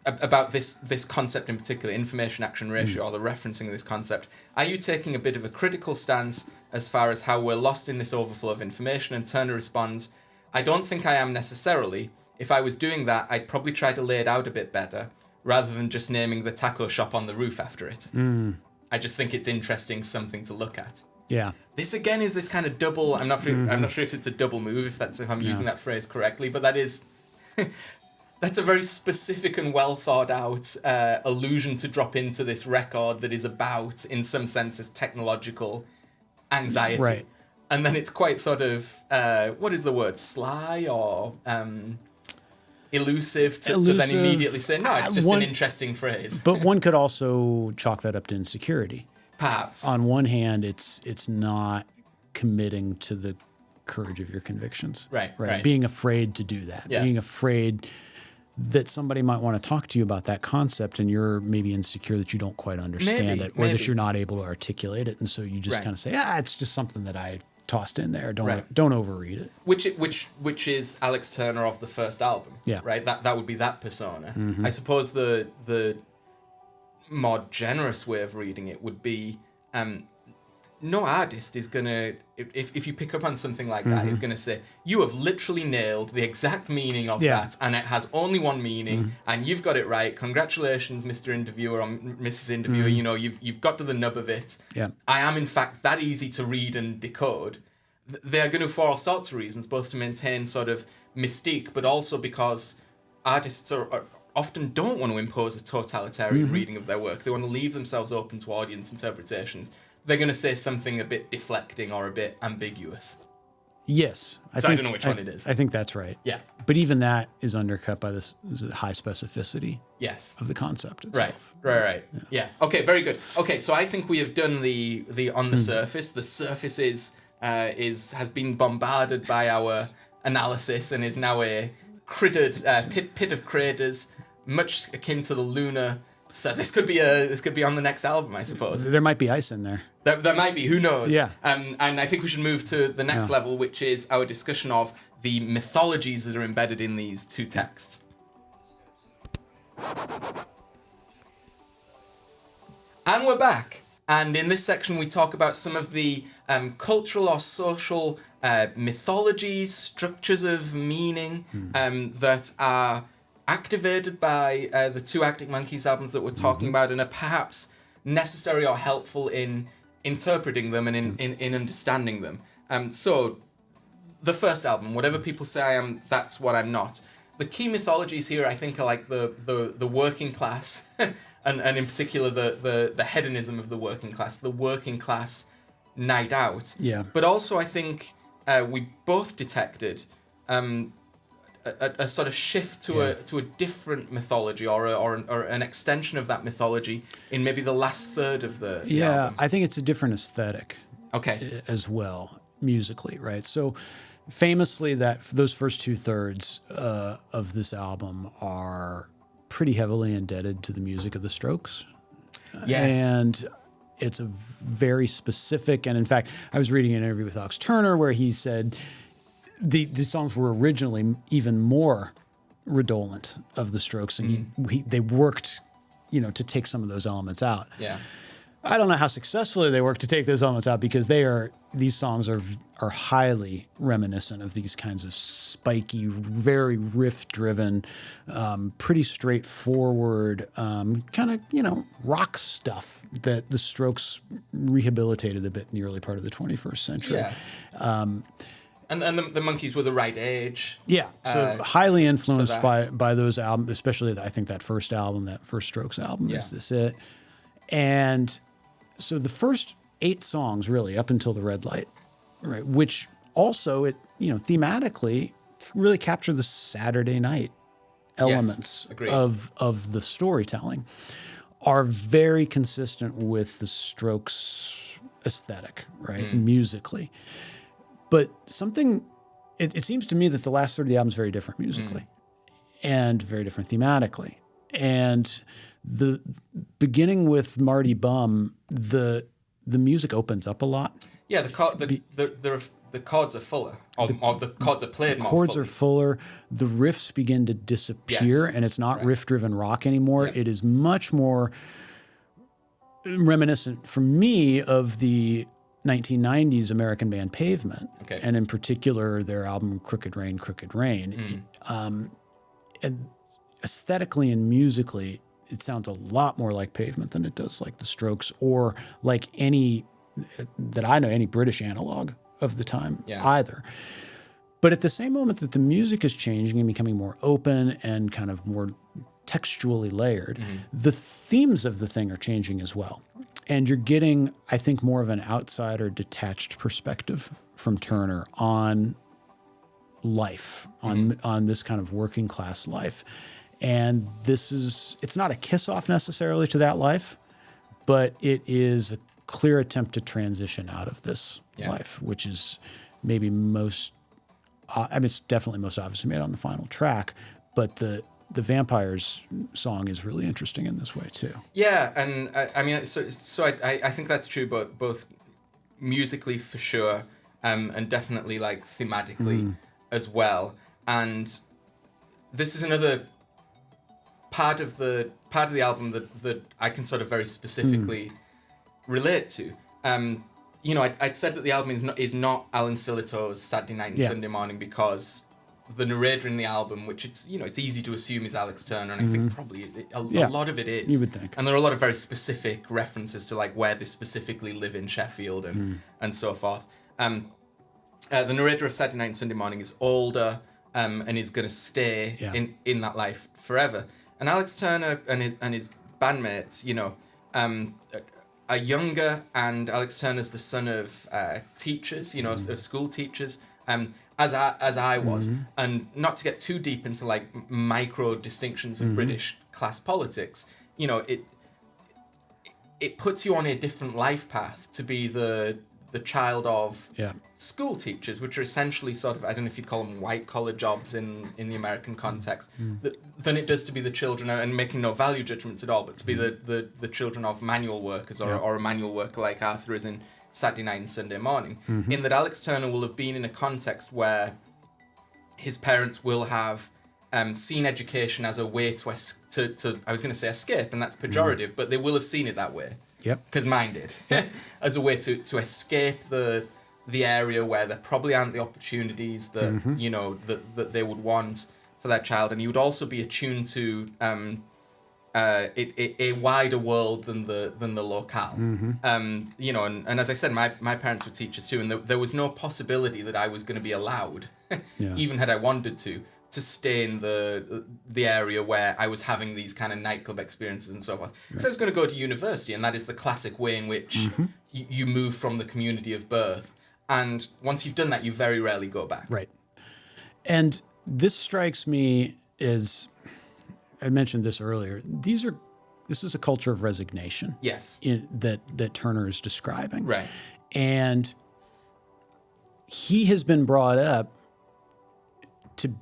Speaker 1: about this concept in particular, information action ratio, or the referencing of this concept. Are you taking a bit of a critical stance as far as how we're lost in this overflow of information? And Turner responds, I don't think I am necessarily. If I was doing that, I'd probably try to lay it out a bit better, rather than just naming the taco shop on the roof after it. I just think it's interesting, something to look at. Yeah. This again is this kind of double, I'm not sure if it's a double move, if I'm using that phrase correctly, but that is... That's a very specific and well thought out allusion to drop into this record that is about, in some senses, technological anxiety. Right. And then it's quite sort of, what is the word, sly or elusive to then immediately say, no, it's just an interesting phrase.
Speaker 2: But one could also chalk that up to insecurity.
Speaker 1: Perhaps.
Speaker 2: On one hand, it's not committing to the courage of your convictions. Right. Being afraid to do that. Yeah. Being afraid that somebody might want to talk to you about that concept and you're maybe insecure that you don't quite understand it, or that you're not able to articulate it. And so you just kind of say, it's just something that I tossed in there. Don't overread it.
Speaker 1: Which is Alex Turner of the first album. Yeah. Right? That would be that persona. I suppose the more generous way of reading it would be no artist is going to, if you pick up on something like that, is going to say, you have literally nailed the exact meaning of that, and it has only one meaning, and you've got it right. Congratulations, Mr. Interviewer or Mrs. Interviewer, you've got to the nub of it. Yeah. I am, in fact, that easy to read and decode. They are going to, for all sorts of reasons, both to maintain sort of mystique, but also because artists are often don't want to impose a totalitarian reading of their work. They want to leave themselves open to audience interpretations. They're going to say something a bit deflecting or a bit ambiguous.
Speaker 2: Yes.
Speaker 1: I don't know which one it is.
Speaker 2: I think that's right.
Speaker 1: Yeah.
Speaker 2: But even that is undercut by this high specificity of the concept itself.
Speaker 1: Right. Yeah. Okay, very good. Okay, so I think we have done the on the surface. The surface has been bombarded by our analysis and is now a crittered pit of craters, much akin to the lunar. So this could be on the next album, I suppose.
Speaker 2: There might be ice in there.
Speaker 1: There might be. Who knows?
Speaker 2: Yeah.
Speaker 1: And I think we should move to the next level, which is our discussion of the mythologies that are embedded in these two texts. And we're back. And in this section, we talk about some of the cultural or social mythologies, structures of meaning that are activated by the two Arctic Monkeys albums that we're talking about, and are perhaps necessary or helpful in interpreting them and in understanding them. So the first album, whatever people say I am, that's what I'm not. The key mythologies here, I think, are like the working class, and in particular the hedonism of the working class night out. Yeah. But also, I think we both detected a sort of shift to a different mythology or an extension of that mythology in maybe the last third of the album.
Speaker 2: I think it's a different aesthetic as well, musically, right? So famously, those first 2/3 of this album are pretty heavily indebted to the music of the Strokes.
Speaker 1: Yes.
Speaker 2: And It's a very specific, and in fact, I was reading an interview with Alex Turner where he said the songs were originally even more redolent of the Strokes, and they worked, to take some of those elements out.
Speaker 1: Yeah.
Speaker 2: I don't know how successfully they work to take those elements out, because these songs are highly reminiscent of these kinds of spiky, very riff-driven, pretty straightforward, kind of, rock stuff that the Strokes rehabilitated a bit in the early part of the 21st century.
Speaker 1: Yeah. And the Monkees were the right age.
Speaker 2: Yeah, so highly influenced by those albums, especially I think that first Strokes album, Is This It? And so the first 8 songs, really, up until the Red Light, right, which also thematically really capture the Saturday night elements of the storytelling, are very consistent with the Strokes aesthetic, right, musically. But it seems to me that the last third of the album is very different musically and very different thematically. And the beginning with Marty Bum, the music opens up a lot.
Speaker 1: Yeah, the chords are fuller, or the chords are played more.
Speaker 2: Chords are fuller. The riffs begin to disappear, and it's not riff-driven rock anymore. Yep. It is much more reminiscent, for me, of the 1990s American band Pavement, and in particular their album Crooked Rain, Crooked Rain. And aesthetically and musically, it sounds a lot more like Pavement than it does like the Strokes, or like any British analog of the time either. But at the same moment that the music is changing and becoming more open and kind of more textually layered, the themes of the thing are changing as well. And you're getting, I think, more of an outsider, detached perspective from Turner on life, on this kind of working class life. And it's not a kiss off necessarily to that life, but it is a clear attempt to transition out of this life, which is maybe it's definitely most obviously made on the final track, but the Vampires song is really interesting in this way too.
Speaker 1: Yeah, and I think that's true, both musically for sure, and definitely like thematically as well. And this is another part of the album that I can sort of very specifically relate to. I'd said that the album is not Alan Silito's Saturday Night and Sunday Morning, because the narrator in the album, which it's easy to assume is Alex Turner, and I think probably a lot of it is. You would think. And there are a lot of very specific references to like where they specifically live in Sheffield and so forth. The narrator of Saturday Night and Sunday Morning is older and is going to stay in that life forever. And Alex Turner and his bandmates, are younger, and Alex Turner's the son of teachers, of school teachers, as I was. And not to get too deep into like micro distinctions of British class politics, it puts you on a different life path to be the child of school teachers, which are essentially sort of, I don't know if you'd call them white collar jobs in the American context, than it does to be the children, and making no value judgments at all, but to be the children of manual workers, or a manual worker like Arthur is in Saturday Night and Sunday Morning. In that Alex Turner will have been in a context where his parents will have seen education as a way to I was going to say escape, and that's pejorative, but they will have seen it that way.
Speaker 2: Yep.
Speaker 1: Because mine did. As a way to escape the area where there probably aren't the opportunities that that they would want for that child, and he would also be attuned to a wider world than the locale. And as I said, my parents were teachers too, and there was no possibility that I was going to be allowed, even had I wanted to stay in the area where I was having these kind of nightclub experiences and so forth. Because I was going to go to university, and that is the classic way in which you move from the community of birth. And once you've done that, you very rarely go back.
Speaker 2: Right. And this strikes me as, I mentioned this earlier, this is a culture of resignation.
Speaker 1: Yes.
Speaker 2: That Turner is describing.
Speaker 1: Right.
Speaker 2: And he has been brought up to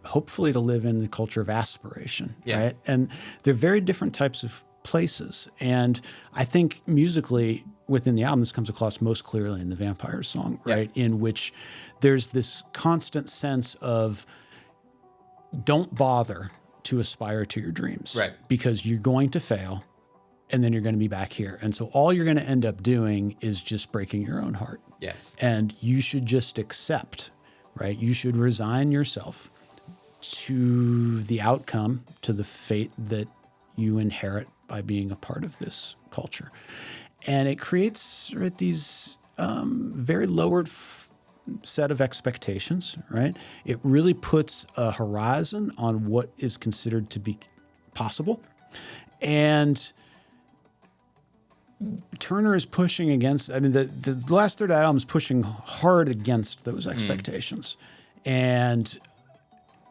Speaker 2: hopefully to live in the culture of aspiration, right? And they're very different types of places. And I think musically within the album, this comes across most clearly in the Vampires song, right? In which there's this constant sense of don't bother to aspire to your dreams,
Speaker 1: right?
Speaker 2: Because you're going to fail and then you're going to be back here. And so all you're going to end up doing is just breaking your own heart.
Speaker 1: Yes.
Speaker 2: And you should just accept, right? You should resign yourself to the outcome, to the fate that you inherit by being a part of this culture. And it creates these very lowered set of expectations, right? It really puts a horizon on what is considered to be possible. And Turner is pushing against, I mean, the last third of the album is pushing hard against those expectations. And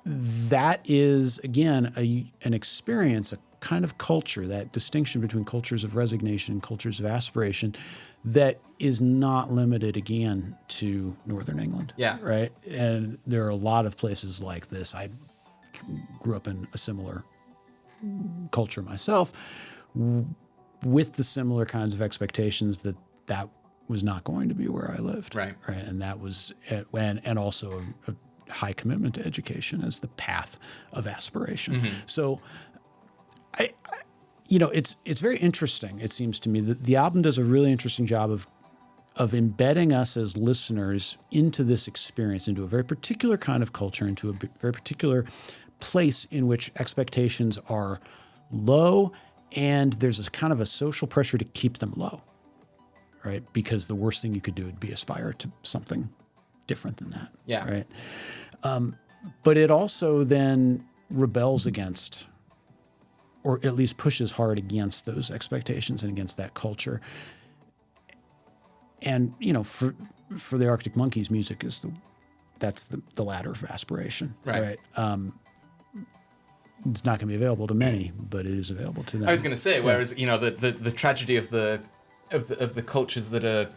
Speaker 2: that is, again, an experience, a kind of culture, that distinction between cultures of resignation and cultures of aspiration that is not limited, again, to Northern England.
Speaker 1: Yeah.
Speaker 2: Right? And there are a lot of places like this. I grew up in a similar culture myself with the similar kinds of expectations that was not going to be where I lived.
Speaker 1: Right.
Speaker 2: And that was, and also a high commitment to education as the path of aspiration. So it's very interesting, it seems to me, that the album does a really interesting job of embedding us as listeners into this experience, into a very particular kind of culture, into a very particular place in which expectations are low, and there's a kind of a social pressure to keep them low, right? Because the worst thing you could do would be aspire to something different than that.
Speaker 1: Yeah.
Speaker 2: Right. But it also then rebels against, or at least pushes hard against, those expectations and against that culture. And, for the Arctic Monkeys, music is that's the ladder of aspiration.
Speaker 1: Right.
Speaker 2: It's not going to be available to many, but it is available to them.
Speaker 1: I was going to say, whereas the tragedy of the cultures that are,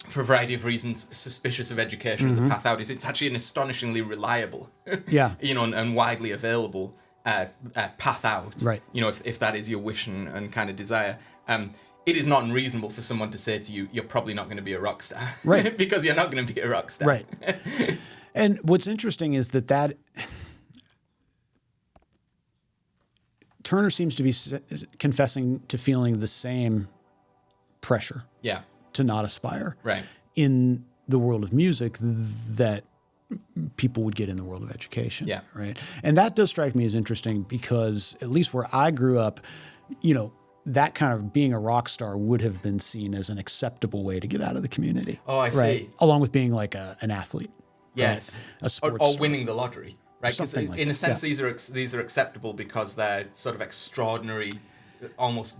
Speaker 1: for a variety of reasons, suspicious of education as a path out, is it's actually an astonishingly reliable, and widely available path out.
Speaker 2: Right.
Speaker 1: If that is your wish and kind of desire. It is not unreasonable for someone to say to you, you're probably not going to be a rock star.
Speaker 2: Right.
Speaker 1: Because you're not going to be a rock star.
Speaker 2: Right. And what's interesting is that Turner seems to be confessing to feeling the same pressure.
Speaker 1: Yeah.
Speaker 2: To not aspire.
Speaker 1: Right.
Speaker 2: In the world of music that people would get in the world of education.
Speaker 1: Yeah.
Speaker 2: Right. And that does strike me as interesting because, at least where I grew up, that kind of being a rock star would have been seen as an acceptable way to get out of the community.
Speaker 1: Oh, I see.
Speaker 2: Along with being like an athlete.
Speaker 1: Yes.
Speaker 2: Right? A sports
Speaker 1: or
Speaker 2: star.
Speaker 1: winning the lottery. Right. Because in a sense,
Speaker 2: yeah.
Speaker 1: these are acceptable because they're sort of extraordinary, almost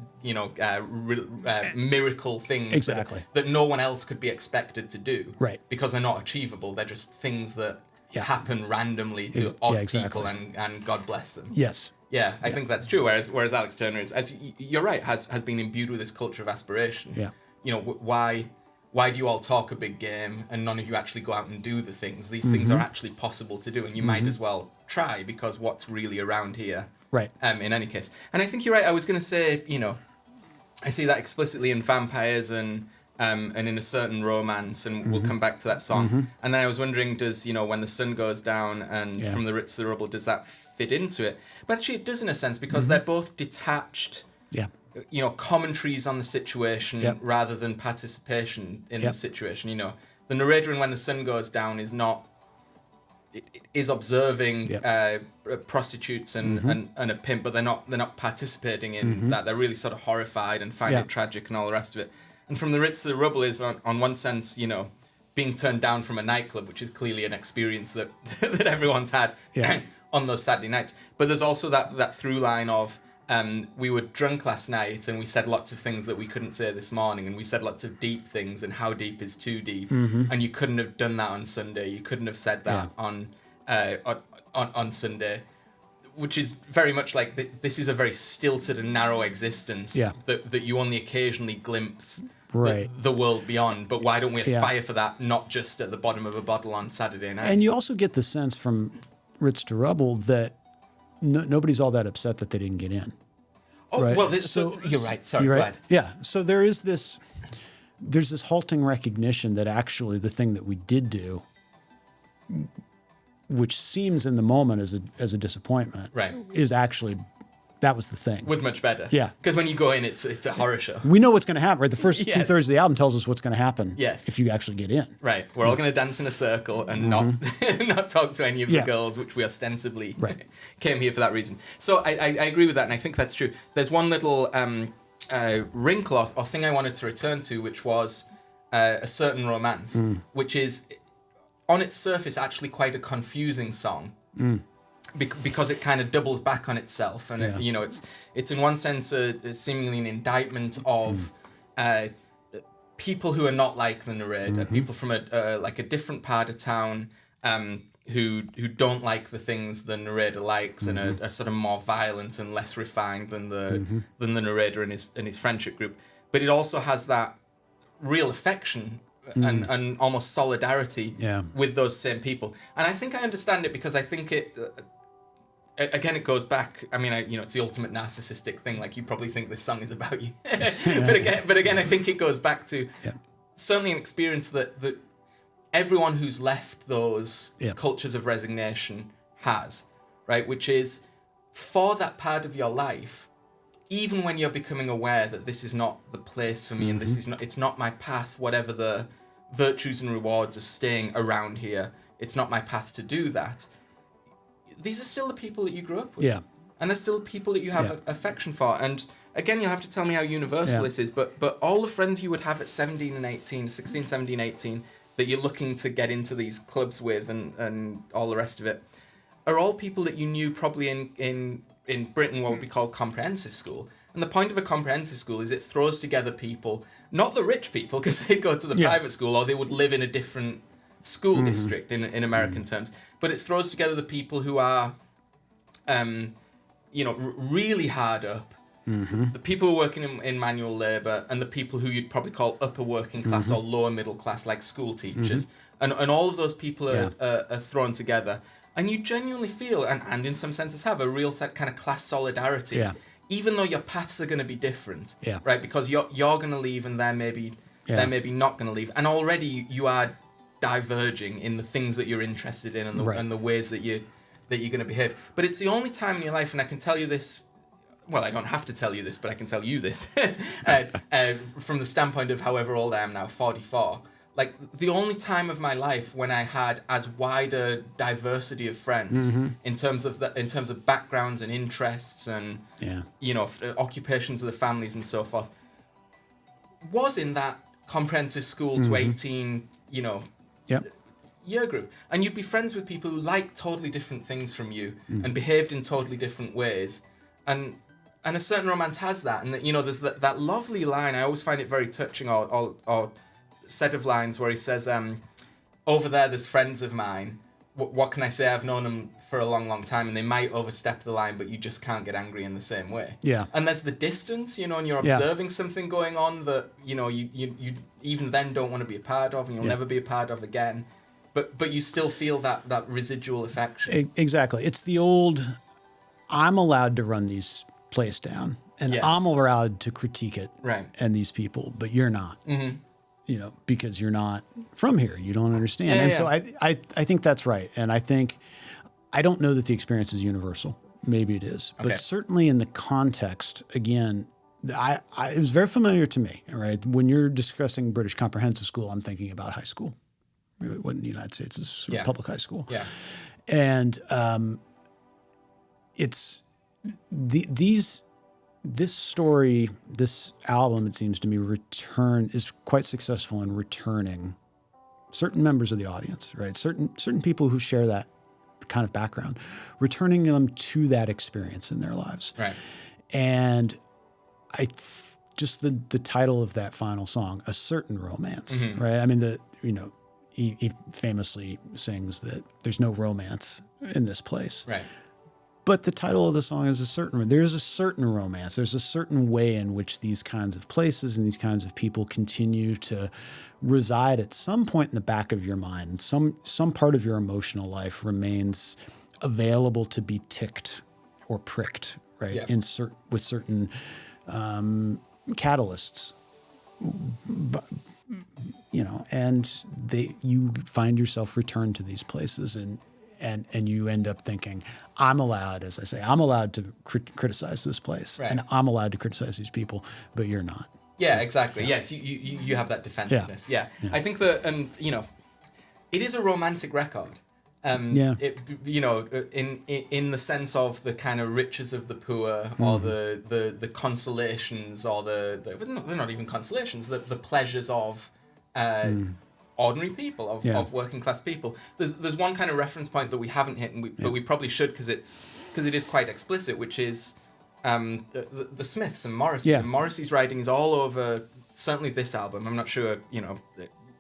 Speaker 1: miracle things
Speaker 2: exactly.
Speaker 1: that no one else could be expected to do.
Speaker 2: Right.
Speaker 1: Because they're not achievable. They're just things that happen randomly to odd people, and God bless them.
Speaker 2: Yes.
Speaker 1: Yeah, I think that's true. Whereas Alex Turner is, as you're right, has been imbued with this culture of aspiration.
Speaker 2: Yeah.
Speaker 1: Why do you all talk a big game and none of you actually go out and do the things? These things are actually possible to do, and you might as well try, because what's really around here.
Speaker 2: Right.
Speaker 1: In any case, and I think you're right. I was going to say, I see that explicitly in Vampires and in a certain romance, and we'll come back to that song. And then I was wondering, does When the Sun Goes Down and From the Ritz to the Rubble, does that fit into it? But actually, it does in a sense, because they're both detached.
Speaker 2: Yeah.
Speaker 1: Commentaries on the situation rather than participation in the situation. The narrator in When the Sun Goes Down is not. It is observing prostitutes and a pimp, but they're not participating in that. They're really sort of horrified and find it tragic and all the rest of it. And From the Ritz to the Rubble is on one sense, being turned down from a nightclub, which is clearly an experience that that everyone's had on those Saturday nights. But there's also that through line of we were drunk last night and we said lots of things that we couldn't say this morning, and we said lots of deep things, and how deep is too deep, and you couldn't have done that on Sunday. You couldn't have said that on Sunday, which is very much like this is a very stilted and narrow existence that you only occasionally glimpse the world beyond. But why don't we aspire for that, not just at the bottom of a bottle on Saturday night?
Speaker 2: And you also get the sense from Ritz to Rubble that nobody's all that upset that they didn't get in.
Speaker 1: Oh,
Speaker 2: right?
Speaker 1: well, you're right. Sorry,
Speaker 2: you're
Speaker 1: go
Speaker 2: right.
Speaker 1: ahead.
Speaker 2: Yeah. So there's this halting recognition that actually the thing that we did do, which seems in the moment as a disappointment,
Speaker 1: right,
Speaker 2: is actually, that was the thing.
Speaker 1: Was much better.
Speaker 2: Yeah.
Speaker 1: Because when you go in, it's a horror show.
Speaker 2: We know what's going to happen, right? The first
Speaker 1: Yes.
Speaker 2: 2/3 of the album tells us what's going to happen.
Speaker 1: Yes.
Speaker 2: If you actually get in.
Speaker 1: Right. We're all going to dance in a circle and not talk to any of the girls, which we ostensibly came here for that reason. So I agree with that, and I think that's true. There's one little wrinkle or thing I wanted to return to, which was A Certain Romance, which is, on its surface, actually quite a confusing song. Because it kind of doubles back on itself, and it's in one sense seemingly an indictment of people who are not like the narrator, people from a different part of town who don't like the things the narrator likes, and are sort of more violent and less refined than the narrator and his friendship group. But it also has that real affection and almost solidarity with those same people, and I think I understand it because I think it. Again, it goes back. I mean, it's the ultimate narcissistic thing. Like, you probably think this song is about you, but again, I think it goes back to certainly an experience that everyone who's left those cultures of resignation has, right? Which is, for that part of your life, even when you're becoming aware that this is not the place for me, and it's not my path. Whatever the virtues and rewards of staying around here, it's not my path to do that. These are still the people that you grew up with. Yeah. And they're still people that you have affection for. And again, you'll have to tell me how universal this is, but all the friends you would have at 16, 17, 18, that you're looking to get into these clubs with and all the rest of it, are all people that you knew probably in Britain, what would be called comprehensive school. And the point of a comprehensive school is it throws together people, not the rich people, because they go to the private school, or they would live in a different school district in American terms, but it throws together the people who are, really hard up, the people who are working in manual labour, and the people who you'd probably call upper working class or lower middle class, like school teachers, and all of those people are thrown together, and you genuinely feel, and in some senses have, a real kind of class solidarity, even though your paths are going to be different, right? Because you're going to leave, and they're maybe not going to leave, and already you are diverging in the things that you're interested in, and the ways that you're going to behave. But it's the only time in your life, and I can tell you this. Well, I don't have to tell you this, but I can tell you this from the standpoint of however old I am now, 44. Like, the only time of my life when I had as wide a diversity of friends in terms of backgrounds and interests and occupations of the families and so forth, was in that comprehensive school to 18, year group. And you'd be friends with people who liked totally different things from you and behaved in totally different ways. And A Certain Romance has that. And, there's that lovely line, I always find it very touching, or set of lines where he says, over there's friends of mine. What can I say? I've known them for a long, long time, and they might overstep the line, but you just can't get angry in the same way. Yeah. And there's the distance, and you're observing something going on that, you even then don't want to be a part of, and you'll never be a part of again. But you still feel that residual affection. Exactly.
Speaker 2: It's the old, I'm allowed to run these plays down, and I'm allowed to critique it, right? And these people, but you're not. Because you're not from here. You don't understand. So I think that's right. And I don't know that the experience is universal. Maybe it is. Okay. But certainly in the context, again, it was very familiar to me, right? When you're discussing British comprehensive school, I'm thinking about high school. When the United States is sort of public high school. Yeah. And it's this story, this album, it seems to me, is quite successful in returning certain members of the audience, right? Certain people who share that kind of background, returning them to that experience in their lives. Right. And just the title of that final song, A Certain Romance, right? I mean, he famously sings that there's no romance in this place. Right. But the title of the song is there's a certain romance. There's a certain way in which these kinds of places and these kinds of people continue to reside at some point in the back of your mind. Some part of your emotional life remains available to be ticked or pricked, right?
Speaker 1: Yeah.
Speaker 2: With certain catalysts, but, and you find yourself returned to these places, and you end up thinking, I'm allowed, as I say, I'm allowed to criticize this place, and I'm allowed to criticize these people, but you're not.
Speaker 1: Yeah, exactly. Yes, you have that defensiveness. Yeah. I think that, and it is a romantic record. It, in the sense of the kind of riches of the poor, or the consolations, or they're not even consolations, the pleasures of ordinary people, of working class people. There's one kind of reference point that we haven't hit, but we probably should, because it is quite explicit, which is the Smiths and Morrissey.
Speaker 2: Yeah.
Speaker 1: And Morrissey's writing is all over, certainly this album. I'm not sure,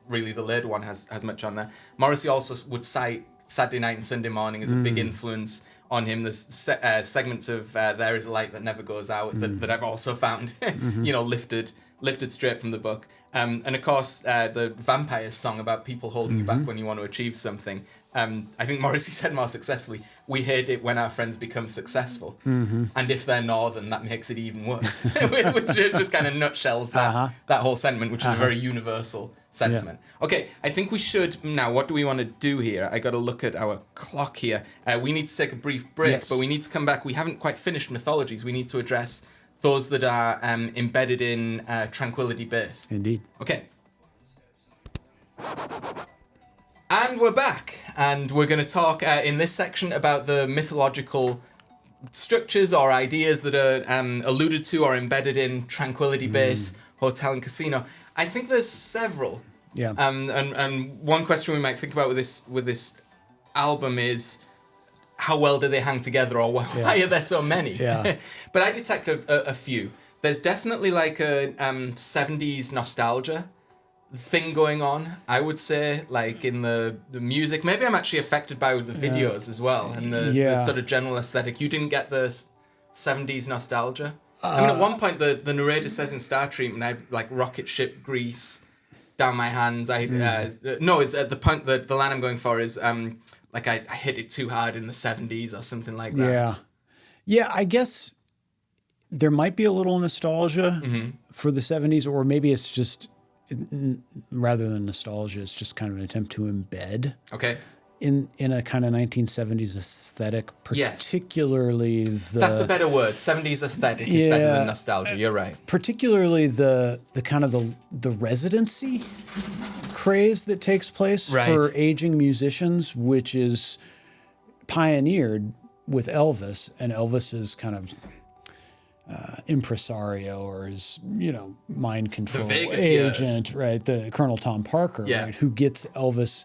Speaker 1: really the later one has much on there. Morrissey also would cite Saturday Night and Sunday Morning as a big influence on him. There's segments of There Is a Light That Never Goes Out that I've also found, lifted straight from the book. And of course, the Vampires song about people holding you back when you want to achieve something. I think Morrissey said more successfully, we hate it when our friends become successful. And if they're northern, that makes it even worse. Which just kind of nutshells that whole sentiment, which is a very universal sentiment. Yeah. Okay, I think we should, now, what do we want to do here? I got to look at our clock here. We need to take a brief break, but we need to come back. We haven't quite finished Mythologies. We need to address those that are embedded in Tranquility base.
Speaker 2: Indeed.
Speaker 1: Okay. And we're back, and we're going to talk in this section about the mythological structures or ideas that are alluded to or embedded in Tranquility Base Hotel and Casino. I think there's several.
Speaker 2: Yeah.
Speaker 1: And one question we might think about with this album is, how well do they hang together, or why are there so many?
Speaker 2: Yeah.
Speaker 1: But I detect a few. There's definitely like a 70s nostalgia thing going on, I would say, like in the music. Maybe I'm actually affected by the videos as well, and the sort of general aesthetic. You didn't get the 70s nostalgia? I mean, at one point, the narrator says in Star Treatment, I like rocket ship grease down my hands. No, it's at the point, the line I'm going for is, like I hit it too hard in the 70s or something like that.
Speaker 2: Yeah, I guess there might be a little nostalgia for the 70s, or maybe it's just, rather than nostalgia, it's just kind of an attempt to embed in a kind of 1970s aesthetic, particularly
Speaker 1: that's a better word. 70s aesthetic is better than nostalgia. You're right.
Speaker 2: Particularly the kind of the residency craze that takes place for aging musicians, which is pioneered with Elvis, and Elvis's kind of impresario, or his mind control agent, right? The Colonel Tom Parker, right, who gets Elvis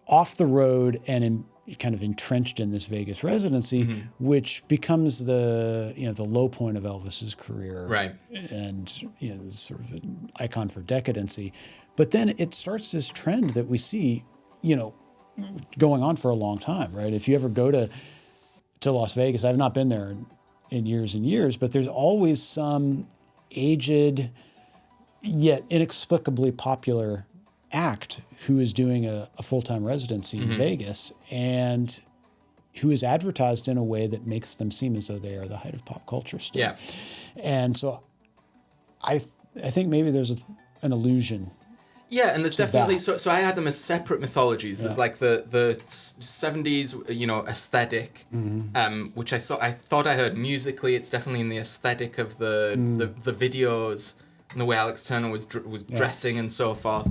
Speaker 2: off the road and kind of entrenched in this Vegas residency, which becomes the low point of Elvis's career,
Speaker 1: right?
Speaker 2: And sort of an icon for decadency. But then it starts this trend that we see, going on for a long time, right? If you ever go to Las Vegas, I've not been there in years and years, but there's always some aged yet inexplicably popular act who is doing a full-time residency in Vegas, and who is advertised in a way that makes them seem as though they are the height of pop culture still.
Speaker 1: Yeah.
Speaker 2: And so I think maybe there's an illusion.
Speaker 1: Yeah, and there's definitely so I had them as separate mythologies. There's like the 70s, aesthetic, which I thought I heard musically. It's definitely in the aesthetic of the videos and the way Alex Turner was dressing and so forth.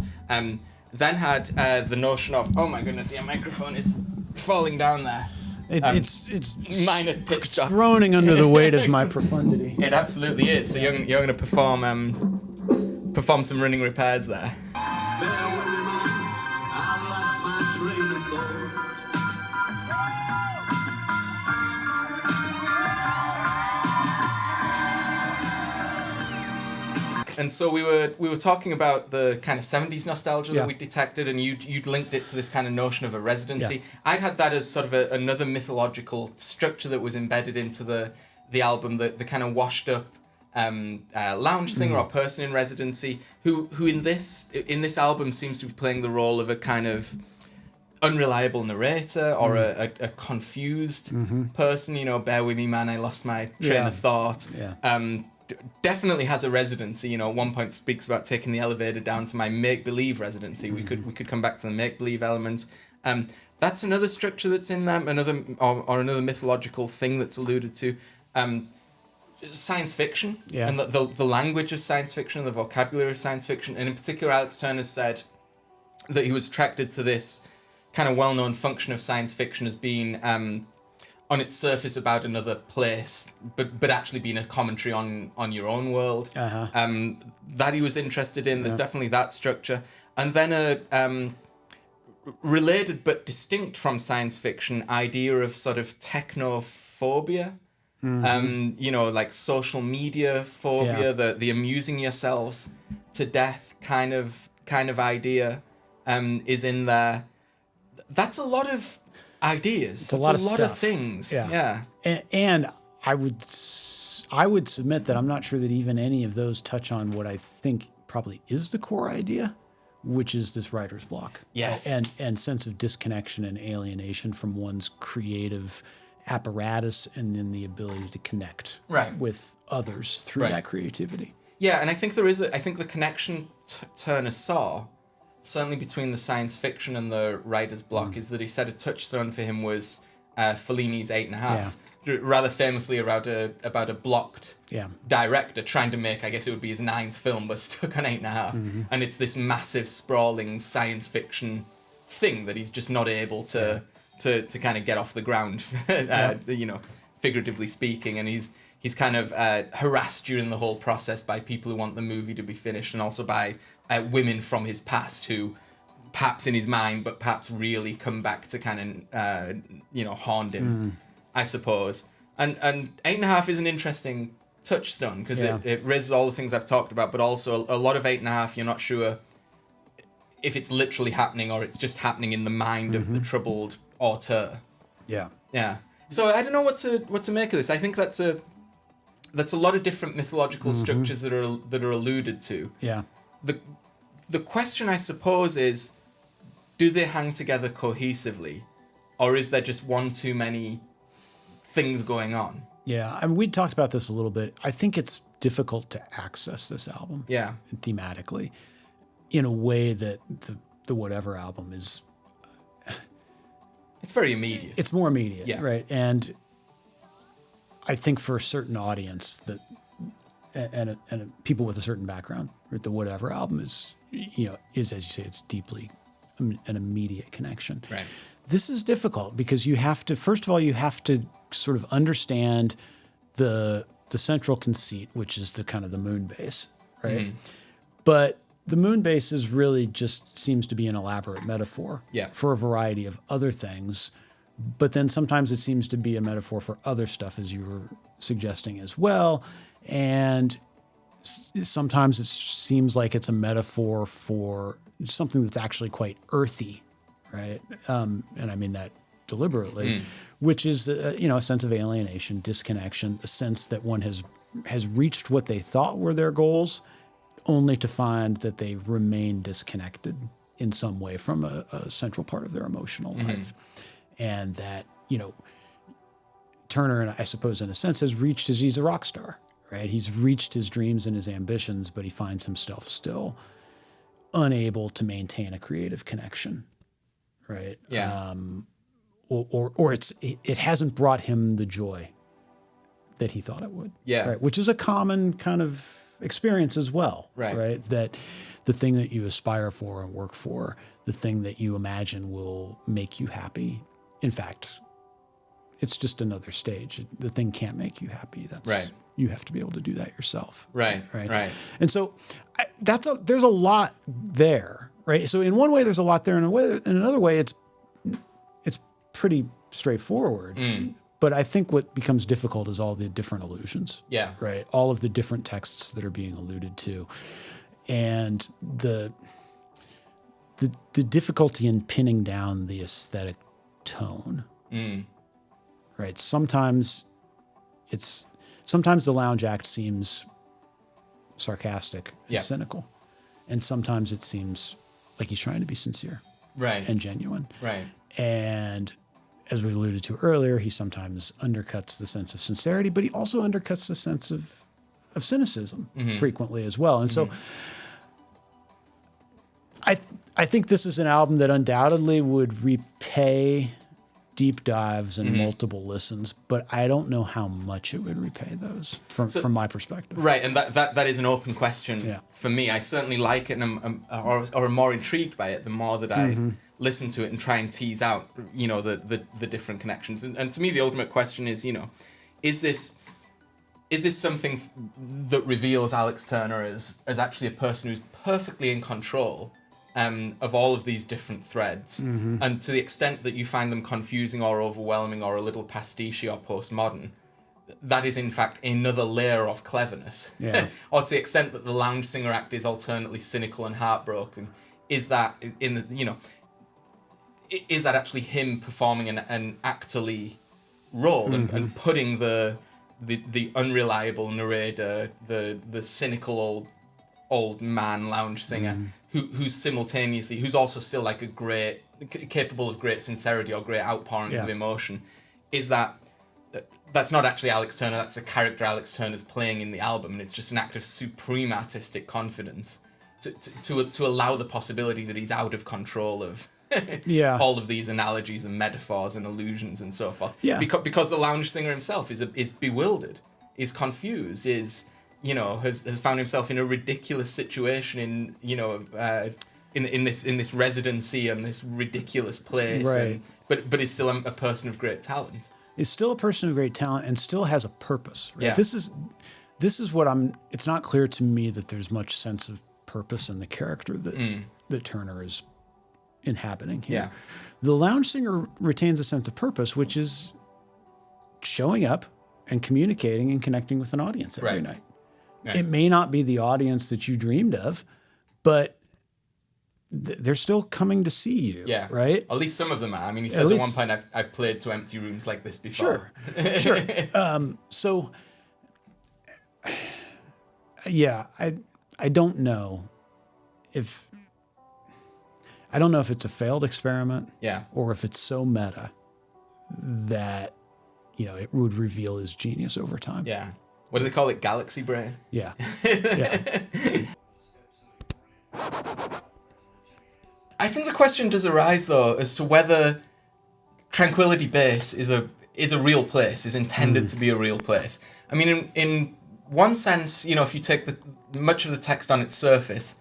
Speaker 1: Then had the notion of, oh my goodness, your microphone is falling down there.
Speaker 2: It's
Speaker 1: minor pitch stuff,
Speaker 2: groaning under the weight of my profundity.
Speaker 1: It absolutely is. So you're going to perform some running repairs there. And so we were talking about the kind of 70s nostalgia that we detected, and you'd linked it to this kind of notion of a residency. Yeah. I'd had that as sort of another mythological structure that was embedded into the album, the kind of washed up lounge singer or person in residency who in this album seems to be playing the role of a kind of unreliable narrator or a confused person. You know, bear with me, man, I lost my train of thought. Definitely has a residency. You know, at one point speaks about taking the elevator down to my make-believe residency. We could come back to the make-believe element. That's another structure that's in there, another mythological thing that's alluded to. Science fiction and the language of science fiction, the vocabulary of science fiction, and in particular, Alex Turner said that he was attracted to this kind of well-known function of science fiction as being on its surface about another place, but actually being a commentary on your own world. That he was interested in. There's definitely that structure, and then a related but distinct from science fiction idea of sort of technophobia. You know, like social media phobia, the amusing yourselves to death kind of idea is in there. That's a lot of ideas. It's a lot of things. Yeah.
Speaker 2: And I would submit that I'm not sure that even any of those touch on what I think probably is the core idea, which is this writer's block.
Speaker 1: Yes.
Speaker 2: And sense of disconnection and alienation from one's creative apparatus, and then the ability to connect with others through that creativity.
Speaker 1: Yeah, and I think the connection Turner saw, certainly between the science fiction and the writer's block, is that he said a touchstone for him was Fellini's 8.5. Rather famously about a blocked director trying to make, I guess it would be his 9th film, but stuck on 8.5. And it's this massive, sprawling science fiction thing that he's just not able to kind of get off the ground, you know, figuratively speaking. And he's kind of harassed during the whole process by people who want the movie to be finished, and also by women from his past who perhaps in his mind, but perhaps really come back to kind of, you know, haunt him, I suppose. And 8.5 is an interesting touchstone because it raises all the things I've talked about, but also a lot of 8.5, you're not sure if it's literally happening or it's just happening in the mind of the troubled auteur. Yeah. So I don't know what to make of this. I think that's a lot of different mythological structures that are alluded to.
Speaker 2: Yeah.
Speaker 1: The question, I suppose, is, do they hang together cohesively, or is there just one too many things going on?
Speaker 2: Yeah, I mean, we talked about this a little bit. I think it's difficult to access this album. Thematically, in a way that the Whatever album is.
Speaker 1: It's very immediate.
Speaker 2: It's more immediate, right? And I think for a certain audience and people with a certain background, right, the Whatever album is as you say, it's deeply an immediate connection.
Speaker 1: Right.
Speaker 2: This is difficult because you have to, first of all, sort of understand the central conceit, which is the kind of the moon base, right? But the moon base is really just seems to be an elaborate metaphor for a variety of other things. But then sometimes it seems to be a metaphor for other stuff, as you were suggesting as well. And sometimes it seems like it's a metaphor for something that's actually quite earthy, right? And I mean that deliberately, which is a sense of alienation, disconnection, a sense that one has reached what they thought were their goals, only to find that they remain disconnected in some way from a central part of their emotional life. And that, Turner, I suppose in a sense, he's a rock star, right? He's reached his dreams and his ambitions, but he finds himself still unable to maintain a creative connection, right?
Speaker 1: Yeah.
Speaker 2: Or it hasn't brought him the joy that he thought it would.
Speaker 1: Yeah.
Speaker 2: Right? Which is a common kind of experience as well, right? That the thing that you aspire for and work for, the thing that you imagine will make you happy, in fact, it's just another stage. The thing can't make you happy. That's
Speaker 1: right.
Speaker 2: You have to be able to do that yourself.
Speaker 1: Right.
Speaker 2: And so there's a lot there, right? So in one way, there's a lot there. In another way, it's pretty straightforward. But I think what becomes difficult is all the different allusions.
Speaker 1: Yeah.
Speaker 2: Right. All of the different texts that are being alluded to, and the difficulty in pinning down the aesthetic tone. Right. Sometimes the lounge act seems sarcastic and cynical, and sometimes it seems like he's trying to be sincere. and genuine.
Speaker 1: Right.
Speaker 2: And as we alluded to earlier, he sometimes undercuts the sense of sincerity, but he also undercuts the sense of cynicism frequently as well. And so I think this is an album that undoubtedly would repay deep dives and multiple listens, but I don't know how much it would repay those from my perspective.
Speaker 1: Right, and that is an open question for me. I certainly like it, and or am more intrigued by it the more that I listen to it and try and tease out, the different connections. And to me, the ultimate question is, is this something that reveals Alex Turner as actually a person who's perfectly in control of all of these different threads, and to the extent that you find them confusing or overwhelming or a little pastiche or postmodern, that is in fact another layer of cleverness. Or to the extent that the lounge singer act is alternately cynical and heartbroken, is that is that actually him performing an actorly role and putting the unreliable narrator, the cynical old man lounge singer, who's also still like capable of great sincerity or great outpourings of emotion, that's not actually Alex Turner, that's a character Alex Turner's playing in the album, and it's just an act of supreme artistic confidence to allow the possibility that he's out of control of all of these analogies and metaphors and allusions and so forth. Because the lounge singer himself is bewildered, is confused, has found himself in a ridiculous situation in this residency and this ridiculous place,
Speaker 2: right?
Speaker 1: But is still a person of great talent.
Speaker 2: Is still a person of great talent and still has a purpose. Right? This is what it's not clear to me that there's much sense of purpose in the character that Turner is inhabiting here. The lounge singer retains a sense of purpose, which is showing up and communicating and connecting with an audience every night. Right. It may not be the audience that you dreamed of, but they're still coming to see you. Right?
Speaker 1: At least some of them are. I mean, he says at one point, I've played to empty rooms like this before.
Speaker 2: Sure. So, I don't know if it's a failed experiment, or if it's so meta that it would reveal his genius over time.
Speaker 1: What do they call it? Galaxy brain?
Speaker 2: Yeah.
Speaker 1: I think the question does arise, though, as to whether Tranquility Base is a real place, is intended to be a real place. I mean, in one sense, if you take much of the text on its surface,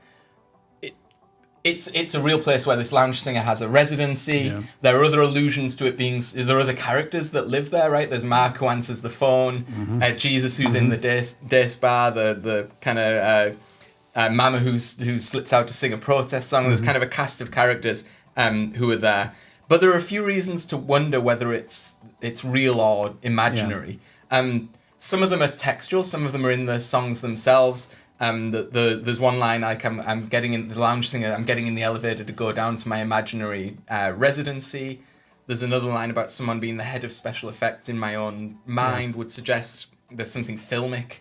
Speaker 1: it's a real place where this lounge singer has a residency. There are other allusions to it being... There are other characters that live there, right? There's Mark who answers the phone, Jesus who's in the day spa, the kind of Mama who slips out to sing a protest song. There's kind of a cast of characters who are there. But there are a few reasons to wonder whether it's real or imaginary. Some of them are textual, some of them are in the songs themselves. There's one line like I'm getting in the lounge singer. I'm getting in the elevator to go down to my imaginary residency. There's another line about someone being the head of special effects in my own mind, would suggest there's something filmic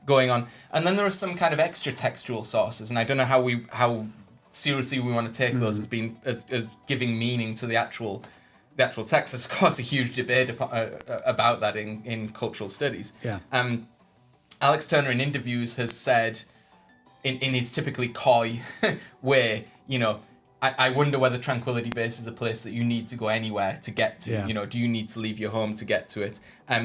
Speaker 1: going on. And then there are some kind of extra textual sources, and I don't know how seriously we want to take those as being as giving meaning to the actual text. There's of course a huge debate about that in cultural studies. Alex Turner in interviews has said, in his typically coy way, I wonder whether Tranquility Base is a place that you need to go anywhere to get to. Do you need to leave your home to get to it?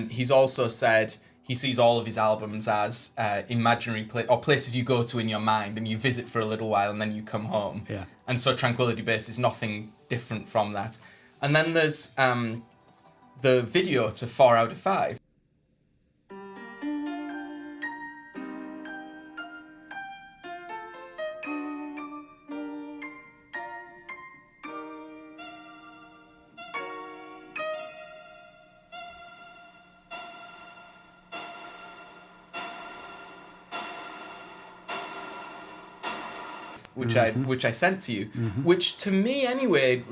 Speaker 1: He's also said he sees all of his albums as imaginary places you go to in your mind and you visit for a little while and then you come home. And so Tranquility Base is nothing different from that. And then there's the video to 4 out of 5. Which I sent to you, which to me anyway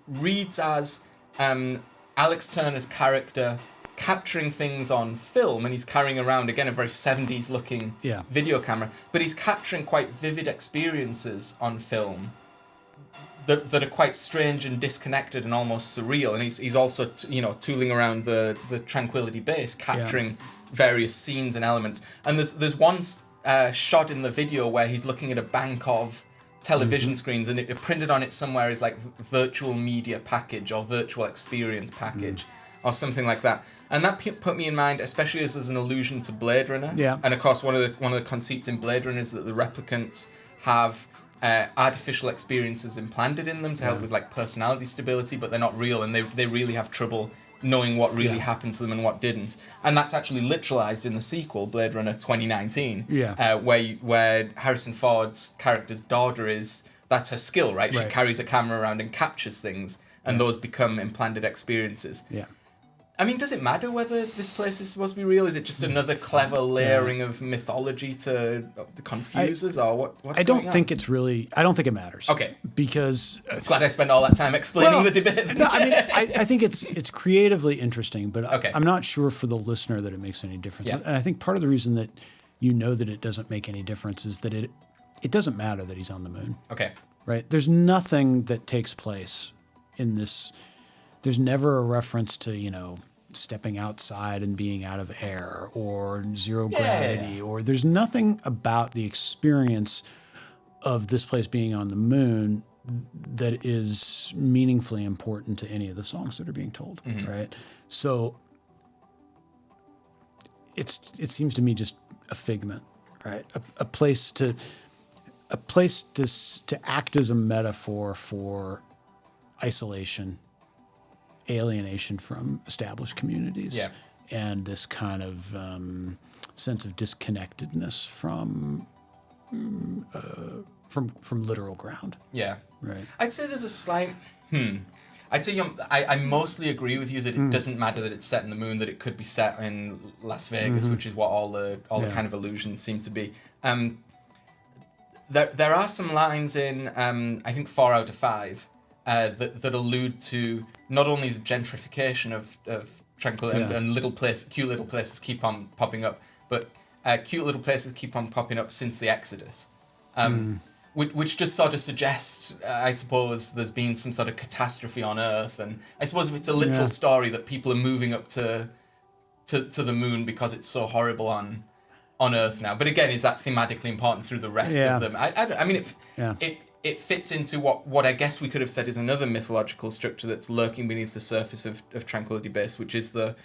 Speaker 1: reads as Alex Turner's character capturing things on film, and he's carrying around again a very 70s looking video camera, but he's capturing quite vivid experiences on film that are quite strange and disconnected and almost surreal. And he's also tooling around the Tranquility base, capturing various scenes and elements. And there's one shot in the video where he's looking at a bank of television screens, and it printed on it somewhere is like virtual media package or virtual experience package or something like that. And that put me in mind, especially as there's an allusion to Blade Runner.
Speaker 2: Yeah.
Speaker 1: And of course, one of the conceits in Blade Runner is that the replicants have artificial experiences implanted in them to help with like personality stability, but they're not real, and they really have trouble knowing what really happened to them and what didn't. And that's actually literalized in the sequel, Blade Runner 2019, where Harrison Ford's character's daughter that's her skill, right? She carries a camera around and captures things, and those become implanted experiences.
Speaker 2: Yeah.
Speaker 1: I mean, does it matter whether this place is supposed to be real? Is it just another clever layering of mythology to confuse us, or what's going on?
Speaker 2: I don't think it matters.
Speaker 1: Okay.
Speaker 2: Because
Speaker 1: glad I spent all that time explaining the debate.
Speaker 2: No, I mean, I think it's creatively interesting, but
Speaker 1: okay.
Speaker 2: I'm not sure for the listener that it makes any difference.
Speaker 1: Yeah.
Speaker 2: And I think part of the reason that that it doesn't make any difference is that it doesn't matter that he's on the moon.
Speaker 1: Okay.
Speaker 2: Right? There's nothing that takes place in this. There's never a reference to, stepping outside and being out of air or zero gravity, or there's nothing about the experience of this place being on the moon that is meaningfully important to any of the songs that are being told, right? So it seems to me just a figment, right? A place to act as a metaphor for isolation, alienation from established communities, and this kind of sense of disconnectedness from literal ground.
Speaker 1: Yeah.
Speaker 2: Right.
Speaker 1: I'd say there's a slight. I'd say I mostly agree with you that it doesn't matter that it's set in the moon, that it could be set in Las Vegas, which is what all the kind of illusions seem to be. There are some lines in I think 4 out of 5 that allude to not only the gentrification of Tranquility and cute little places keep on popping up, but cute little places keep on popping up since the Exodus, which just sort of suggests, I suppose, there's been some sort of catastrophe on Earth, and I suppose if it's a literal story that people are moving up to the moon because it's so horrible on Earth now. But again, is that thematically important through the rest of them? I mean, it fits into what I guess we could have said is another mythological structure that's lurking beneath the surface of Tranquility Base, which is the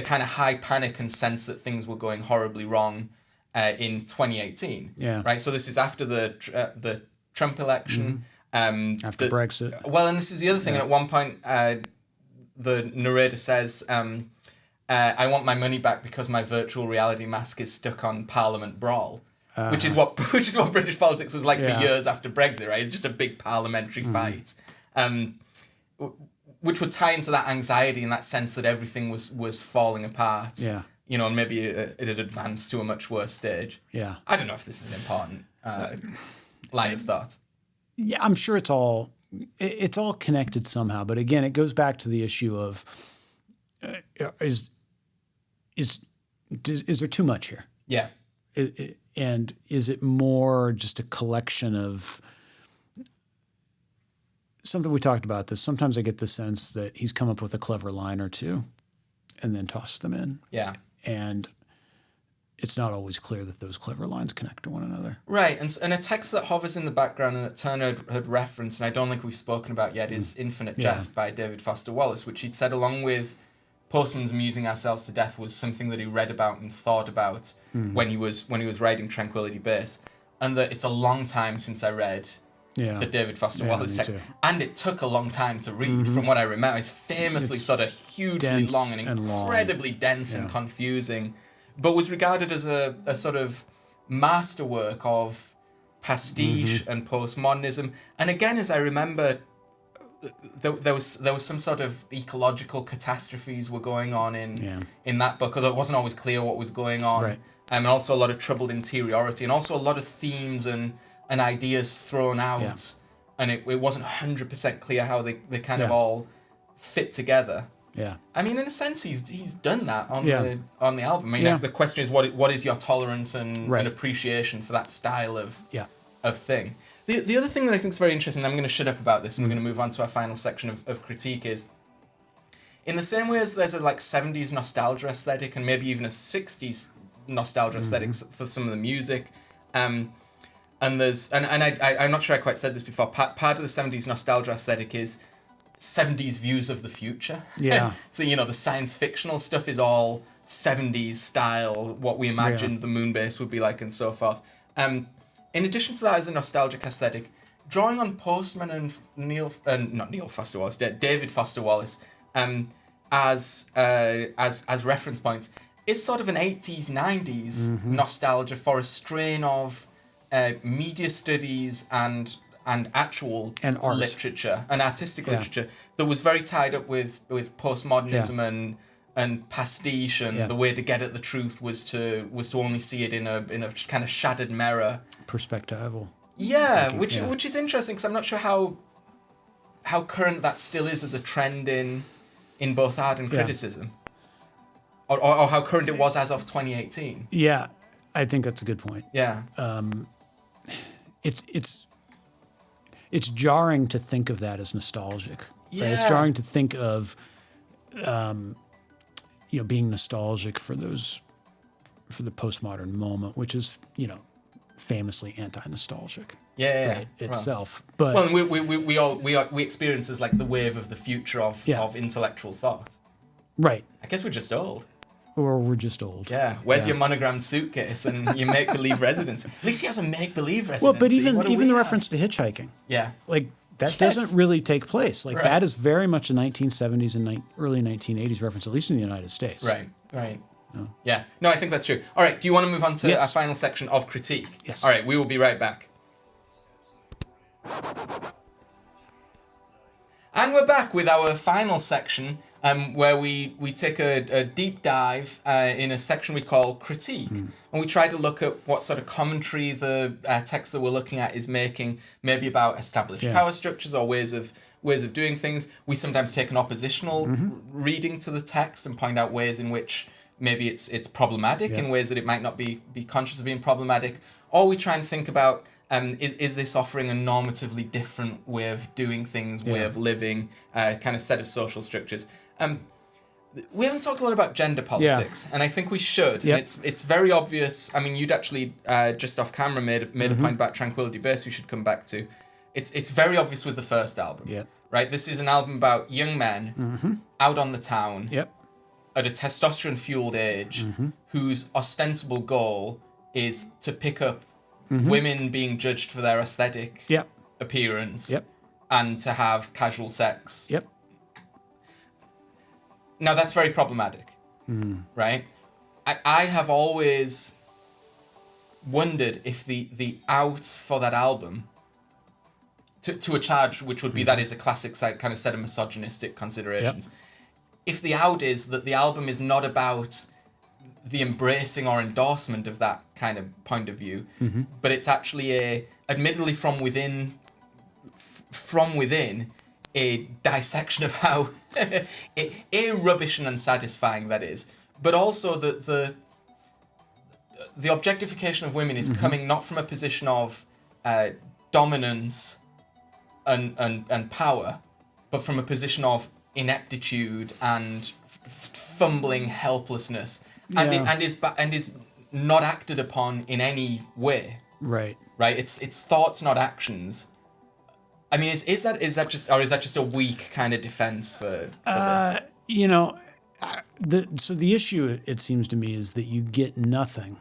Speaker 1: kind of high panic and sense that things were going horribly wrong in 2018. Yeah. Right. So this is after the Trump election.
Speaker 2: After Brexit.
Speaker 1: Well, and this is the other thing. And at one point, the narrator says, "I want my money back because my virtual reality mask is stuck on Parliament Brawl." Which is what British politics was like for years after Brexit, right? It's just a big parliamentary fight, which would tie into that anxiety and that sense that everything was falling apart. Yeah, and maybe it had advanced to a much worse stage. Yeah, I don't know if this is an important line of thought.
Speaker 2: Yeah, I'm sure it's all connected somehow, but again, it goes back to the issue of is there too much here? Yeah. And is it more just a collection of something? We talked about this. Sometimes I get the sense that he's come up with a clever line or two and then tossed them in. Yeah. And it's not always clear that those clever lines connect to one another.
Speaker 1: Right. And a text that hovers in the background and that Turner had referenced, and I don't think we've spoken about yet, is Infinite Jest by David Foster Wallace, which he'd said along with Postman's Amusing Ourselves to Death was something that he read about and thought about when he was writing Tranquility Base, and that it's a long time since I read the David Foster Wallace text, and it took a long time to read. From what I remember, it's famously sort of hugely long and incredibly dense and confusing, but was regarded as a sort of masterwork of pastiche and postmodernism. And again, as I remember, there was some sort of ecological catastrophes were going on in that book, although it wasn't always clear what was going on. Right. And also a lot of troubled interiority, and also a lot of themes and ideas thrown out, and it wasn't 100% clear how they kind of all fit together. Yeah. I mean, in a sense, he's done that on the album. I mean, the question is, what is your tolerance and appreciation for that style of thing? The other thing that I think is very interesting, and I'm going to shut up about this, and we're going to move on to our final section of critique, is in the same way as there's a like 70s nostalgia aesthetic and maybe even a 60s nostalgia aesthetic for some of the music, and there's I'm not sure I quite said this before. Part of the 70s nostalgia aesthetic is 70s views of the future.
Speaker 2: Yeah.
Speaker 1: So the science fictional stuff is all 70s style, what we imagined the moon base would be like, and so forth. In addition to that, as a nostalgic aesthetic, drawing on Postman and David Foster Wallace, as reference points, is sort of an 80s, 90s nostalgia for a strain of media studies and actual
Speaker 2: art.
Speaker 1: Literature and artistic literature that was very tied up with postmodernism and pastiche, and the way to get at the truth was to only see it in a kind of shattered mirror.
Speaker 2: Perspectival.
Speaker 1: Yeah, which is interesting, because I'm not sure how current that still is as a trend in both art and criticism, or how current it was as of 2018.
Speaker 2: Yeah, I think that's a good point.
Speaker 1: Yeah,
Speaker 2: it's jarring to think of that as nostalgic.
Speaker 1: Yeah,
Speaker 2: right? It's jarring to think of being nostalgic for the postmodern moment, which is famously anti-nostalgic.
Speaker 1: Yeah,
Speaker 2: itself. But
Speaker 1: we experience as like the wave of the future of intellectual thought.
Speaker 2: Right.
Speaker 1: I guess we're just old.
Speaker 2: Or we're just old.
Speaker 1: Yeah. Where's your monogrammed suitcase and your make-believe residence? At least he has a make-believe residency.
Speaker 2: Well, but even the reference to hitchhiking.
Speaker 1: Yeah.
Speaker 2: Like that doesn't really take place. Like that is very much a 1970s and early 1980s reference, at least in the United States.
Speaker 1: Right. No. Yeah. No, I think that's true. All right. Do you want to move on to our final section of critique?
Speaker 2: Yes.
Speaker 1: All right. We will be right back. And we're back with our final section, where we take a deep dive in a section we call critique. And we try to look at what sort of commentary the text that we're looking at is making, maybe about established power structures or ways of doing things. We sometimes take an oppositional reading to the text and point out ways in which maybe it's problematic, in ways that it might not be conscious of being problematic. Or we try and think about, is this offering a normatively different way of doing things, way of living, kind of set of social structures. We haven't talked a lot about gender politics, and I think we should.
Speaker 2: Yep.
Speaker 1: And it's very obvious. I mean, you'd actually just off camera made a point about Tranquility Base we should come back to. It's very obvious with the first album.
Speaker 2: Yep.
Speaker 1: Right? This is an album about young men out on the town at a testosterone-fueled age, whose ostensible goal is to pick up women being judged for their aesthetic appearance and to have casual sex.
Speaker 2: Yep.
Speaker 1: Now, that's very problematic, right? I have always wondered if the out for that album, to a charge which would be that is a classic kind of set of misogynistic considerations, if the out is that the album is not about the embracing or endorsement of that kind of point of view, but it's actually admittedly from within, a dissection of how rubbish and unsatisfying that is, but also that the objectification of women is coming not from a position of dominance and power, but from a position of ineptitude and fumbling helplessness, and is not acted upon in any way. Right. It's thoughts, not actions. I mean, is that just a weak kind of defense for this?
Speaker 2: The issue, it seems to me, is that you get nothing.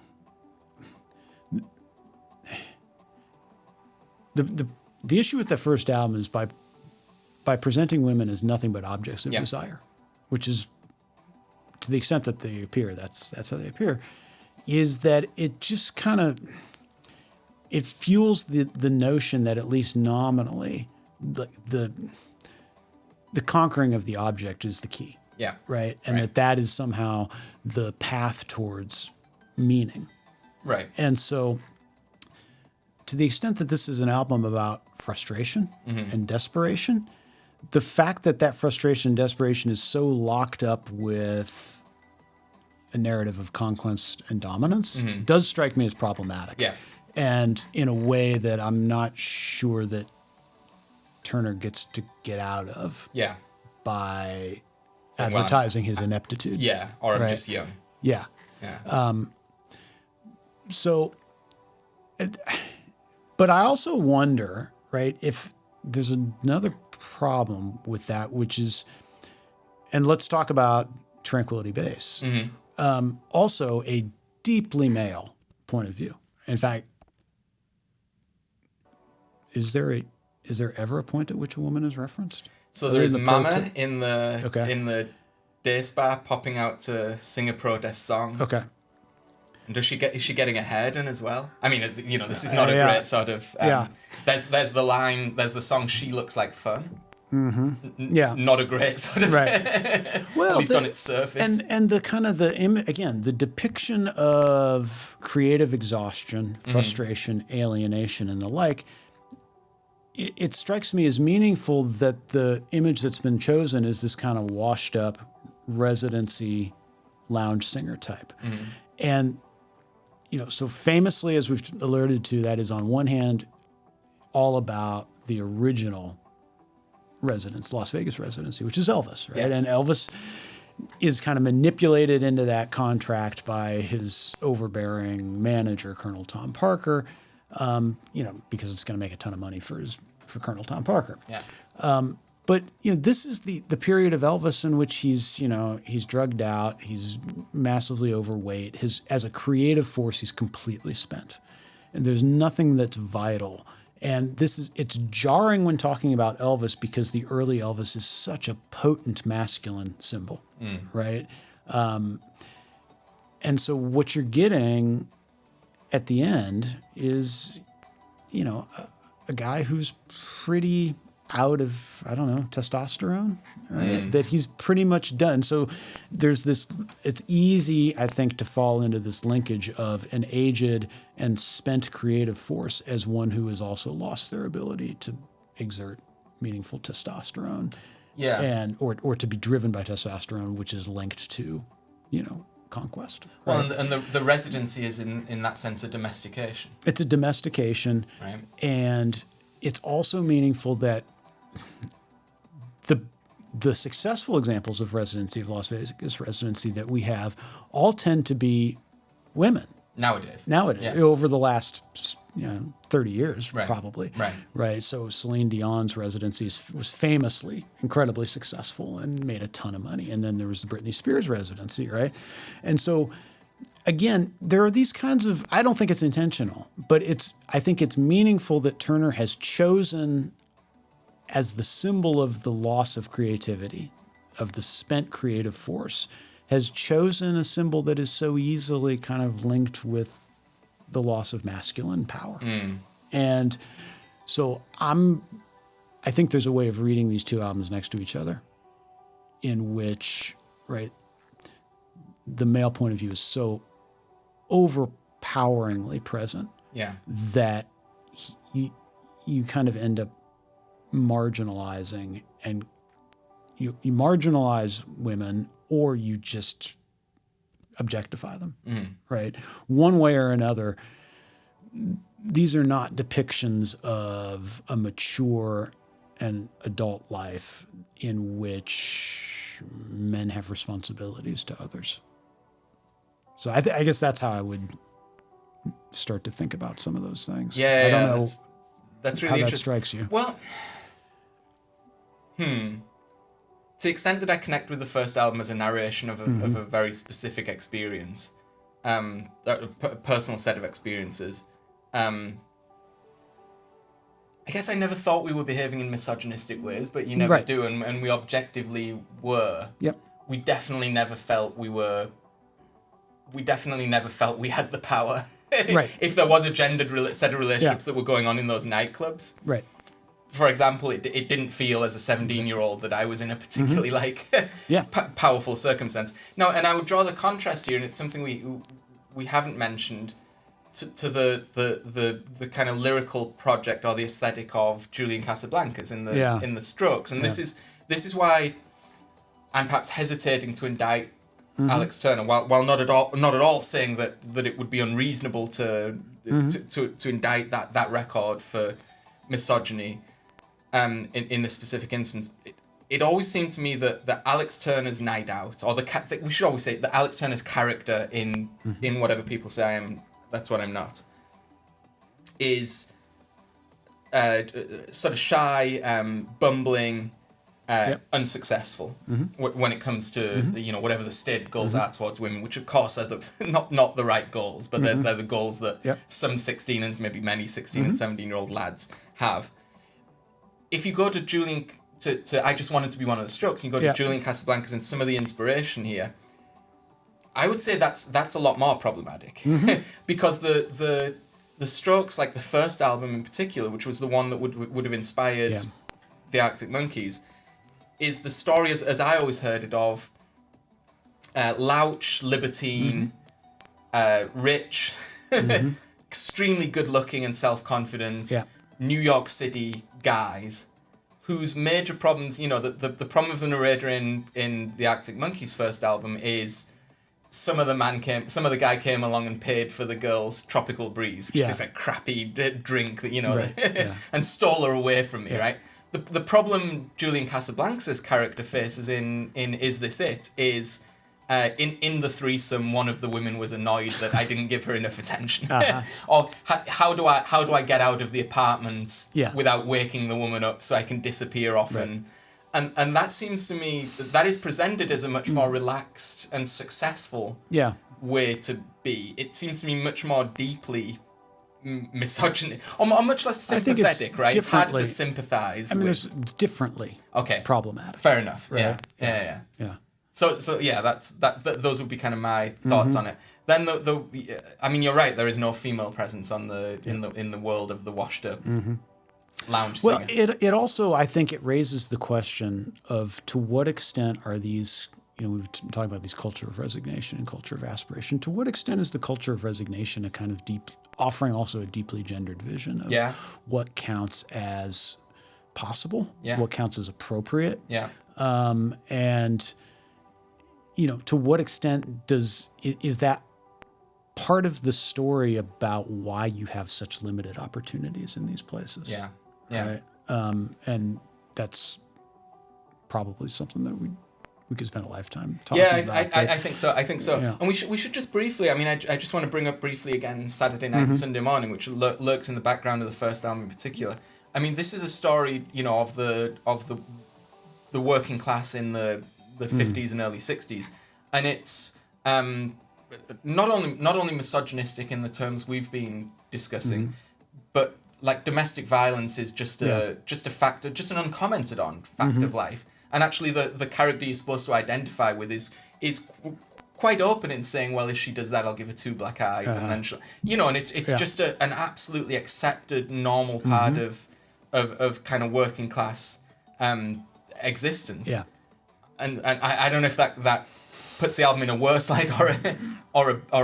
Speaker 2: The issue with the first album is by presenting women as nothing but objects of desire, which is, to the extent that they appear, that's how they appear, is that it just kind of, it fuels the notion that at least nominally the conquering of the object is the key. Yeah. Right? And that is somehow the path towards meaning. Right. And so to the extent that this is an album about frustration and desperation, the fact that frustration and desperation is so locked up with a narrative of conquest and dominance does strike me as problematic. Yeah. and in a way that I'm not sure that Turner gets to get out of by advertising his ineptitude.
Speaker 1: Yeah, or I'm just young.
Speaker 2: Yeah.
Speaker 1: Yeah.
Speaker 2: So, but I also wonder, right, if there's another problem with that, which is, and let's talk about Tranquility Base. Also a deeply male point of view. In fact, is there ever a point at which a woman is referenced?
Speaker 1: So there is Mama in the day spa popping out to sing a protest song.
Speaker 2: Okay.
Speaker 1: And is she getting a hair done as well? I mean, this is not a great sort of. There's the line. There's the song. She looks like fun. Not a great sort of.
Speaker 2: Right. Well,
Speaker 1: at least on its surface.
Speaker 2: And the kind of the depiction of creative exhaustion, frustration, alienation, and the like. It strikes me as meaningful that the image that's been chosen is this kind of washed up residency lounge singer type. And, so famously, as we've alluded to, that is on one hand all about the original Las Vegas residency, which is Elvis, right? Yes. And Elvis is kind of manipulated into that contract by his overbearing manager, Colonel Tom Parker, because it's going to make a ton of money for Colonel Tom Parker.
Speaker 1: Yeah.
Speaker 2: But this is the period of Elvis in which he's drugged out, he's massively overweight. As a creative force, he's completely spent, and there's nothing that's vital. And it's jarring when talking about Elvis because the early Elvis is such a potent masculine symbol, right? And so what you're getting at the end is, a guy who's pretty out of, testosterone, right? That he's pretty much done. So there's it's easy, I think, to fall into this linkage of an aged and spent creative force as one who has also lost their ability to exert meaningful testosterone.
Speaker 1: Yeah.
Speaker 2: Or to be driven by testosterone, which is linked to, conquest. Right?
Speaker 1: Well, and the residency is in that sense a domestication.
Speaker 2: It's a domestication.
Speaker 1: Right.
Speaker 2: And it's also meaningful that the successful examples of Las Vegas residency that we have all tend to be women.
Speaker 1: Nowadays.
Speaker 2: Yeah. Over the last 30 years, probably.
Speaker 1: Right.
Speaker 2: So Celine Dion's residency was famously incredibly successful and made a ton of money. And then there was the Britney Spears residency, right? And so, again, there are these kinds of, I don't think it's intentional, but I think it's meaningful that Turner has chosen as the symbol of the loss of creativity, of the spent creative force, has chosen a symbol that is so easily kind of linked with the loss of masculine power. And so I think there's a way of reading these two albums next to each other in which, right, the male point of view is so overpoweringly present that you kind of end up marginalizing, and you marginalize women or you just objectify them, right? One way or another, these are not depictions of a mature and adult life in which men have responsibilities to others. So I guess that's how I would start to think about some of those things. I don't know
Speaker 1: that's really
Speaker 2: how that
Speaker 1: interesting.
Speaker 2: strikes you.
Speaker 1: Well, to the extent that I connect with the first album as a narration of a very specific experience, a personal set of experiences, I guess I never thought we were behaving in misogynistic ways, but you never do, and we objectively were.
Speaker 2: Yep.
Speaker 1: We definitely never felt we had the power. If there was a gendered set of relationships that were going on in those nightclubs.
Speaker 2: Right.
Speaker 1: For example, it didn't feel as a 17-year-old that I was in a particularly powerful circumstance. No, and I would draw the contrast here, and it's something we haven't mentioned, to the kind of lyrical project or the aesthetic of Julian Casablancas in the Strokes, and this is why I'm perhaps hesitating to indict Alex Turner, while not at all saying that it would be unreasonable to indict that record for misogyny, in this specific instance. It always seemed to me that Alex Turner's Night Out, or we should always say that Alex Turner's character in whatever people say I am, that's what I'm not, is sort of shy, bumbling, unsuccessful when it comes to whatever the stated goals are towards women, which of course are not the right goals, but they're the goals that some 16 and maybe many 16 and 17-year-old lads have. If you go to Julian to I Just Wanted to Be One of the Strokes, and you go to Julian Casablancas and some of the inspiration here, I would say that's a lot more problematic because the Strokes, like the first album in particular, which was the one that would have inspired the Arctic Monkeys, is the story as I always heard it of louch, libertine, rich, extremely good looking and self-confident New York City guys whose major problems, the problem of the narrator in the Arctic Monkeys' first album is some of the guy came along and paid for the girl's Tropical Breeze, which is a crappy drink that, and stole her away from me, right? The problem Julian Casablancas' character faces in Is This It is in the threesome, one of the women was annoyed that I didn't give her enough attention. Or how do I get out of the apartment without waking the woman up so I can disappear often? Right. And that seems to me that is presented as a much more relaxed and successful way to be. It seems to me much more deeply misogynist, or much less sympathetic, right? It's hard to sympathize.
Speaker 2: I mean, there's differently problematic.
Speaker 1: Fair enough.
Speaker 2: Right?
Speaker 1: Yeah. So yeah, those would be kind of my thoughts on it. Then I mean, you're right. There is no female presence in the world of the washed up lounge singer.
Speaker 2: Well, it also, I think, it raises the question of to what extent are these, we've been talking about these culture of resignation and culture of aspiration. To what extent is the culture of resignation a kind of offering also a deeply gendered vision of what counts as possible, what counts as appropriate, and to what extent is that part of the story about why you have such limited opportunities in these places? Right? And that's probably something that we could spend a lifetime talking about.
Speaker 1: I think so. And we should just briefly, I mean, I just want to bring up briefly again Saturday Night and Sunday Morning, which lurks in the background of the first album in particular. I mean, this is a story, of the working class in the 50s and early 60s, and it's not only misogynistic in the terms we've been discussing, but like domestic violence is just a factor, just an uncommented on fact of life. And actually, the character you're supposed to identify with is quite open in saying, well, if she does that, I'll give her 2 black eyes, and then she'll, and it's just an absolutely accepted normal part of kind of working class existence. Yeah. And I don't know if that puts the album in a worse light or a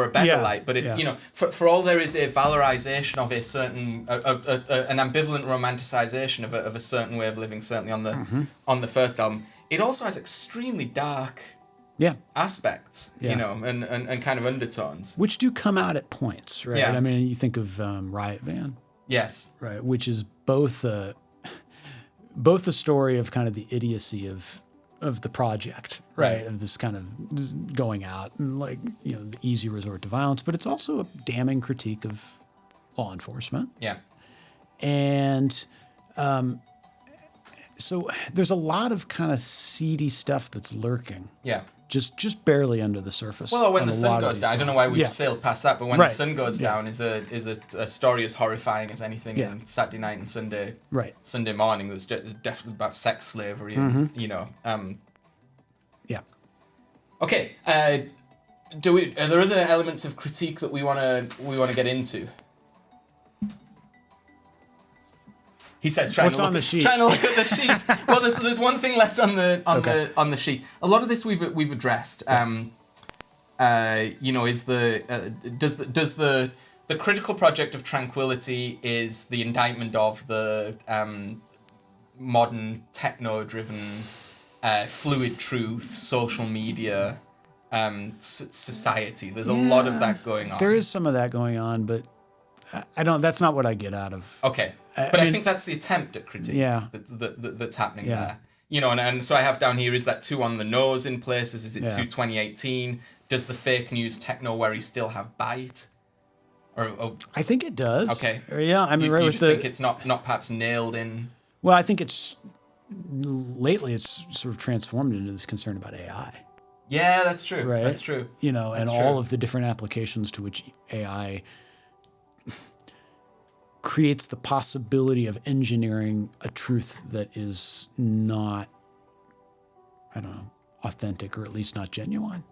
Speaker 1: better light, but it's for all there is a valorization of a certain an ambivalent romanticization of a certain way of living, certainly on the first album, it also has extremely dark aspects, and kind of undertones,
Speaker 2: which do come out at points, right? I mean, you think of Riot Van, right, which is both the story of kind of the idiocy of the project, right? Of this kind of going out and the easy resort to violence, but it's also a damning critique of law enforcement. Yeah. And so there's a lot of kind of seedy stuff that's lurking. Yeah. Just barely under the surface.
Speaker 1: Well, when the sun goes down, I don't know why we've sailed past that, but when the sun goes down is a story as horrifying as anything in Saturday Night and Sunday Morning. There's definitely about sex slavery, and Okay. Are there other elements of critique that we want to get into? He says, trying to look at the sheet. Well, there's one thing left on the sheet. A lot of this we've addressed. Is does the critical project of Tranquility is the indictment of the modern techno-driven fluid truth social media society. There's a lot of that going on.
Speaker 2: There is some of that going on, but that's not what I get out of.
Speaker 1: Okay. But I think that's the attempt at critique that's happening there. You know, and so I have down here, is that too on the nose in places? Is it too 2018? Does the fake news techno-worry still have bite? Or
Speaker 2: I think it does.
Speaker 1: Okay.
Speaker 2: Yeah, I mean,
Speaker 1: you just think it's not perhaps nailed in?
Speaker 2: Well, I think lately it's sort of transformed into this concern about AI.
Speaker 1: Yeah, that's true.
Speaker 2: Right?
Speaker 1: That's true.
Speaker 2: You know, and all of the different applications to which AI creates the possibility of engineering a truth that is not, I don't know, authentic, or at least not genuine.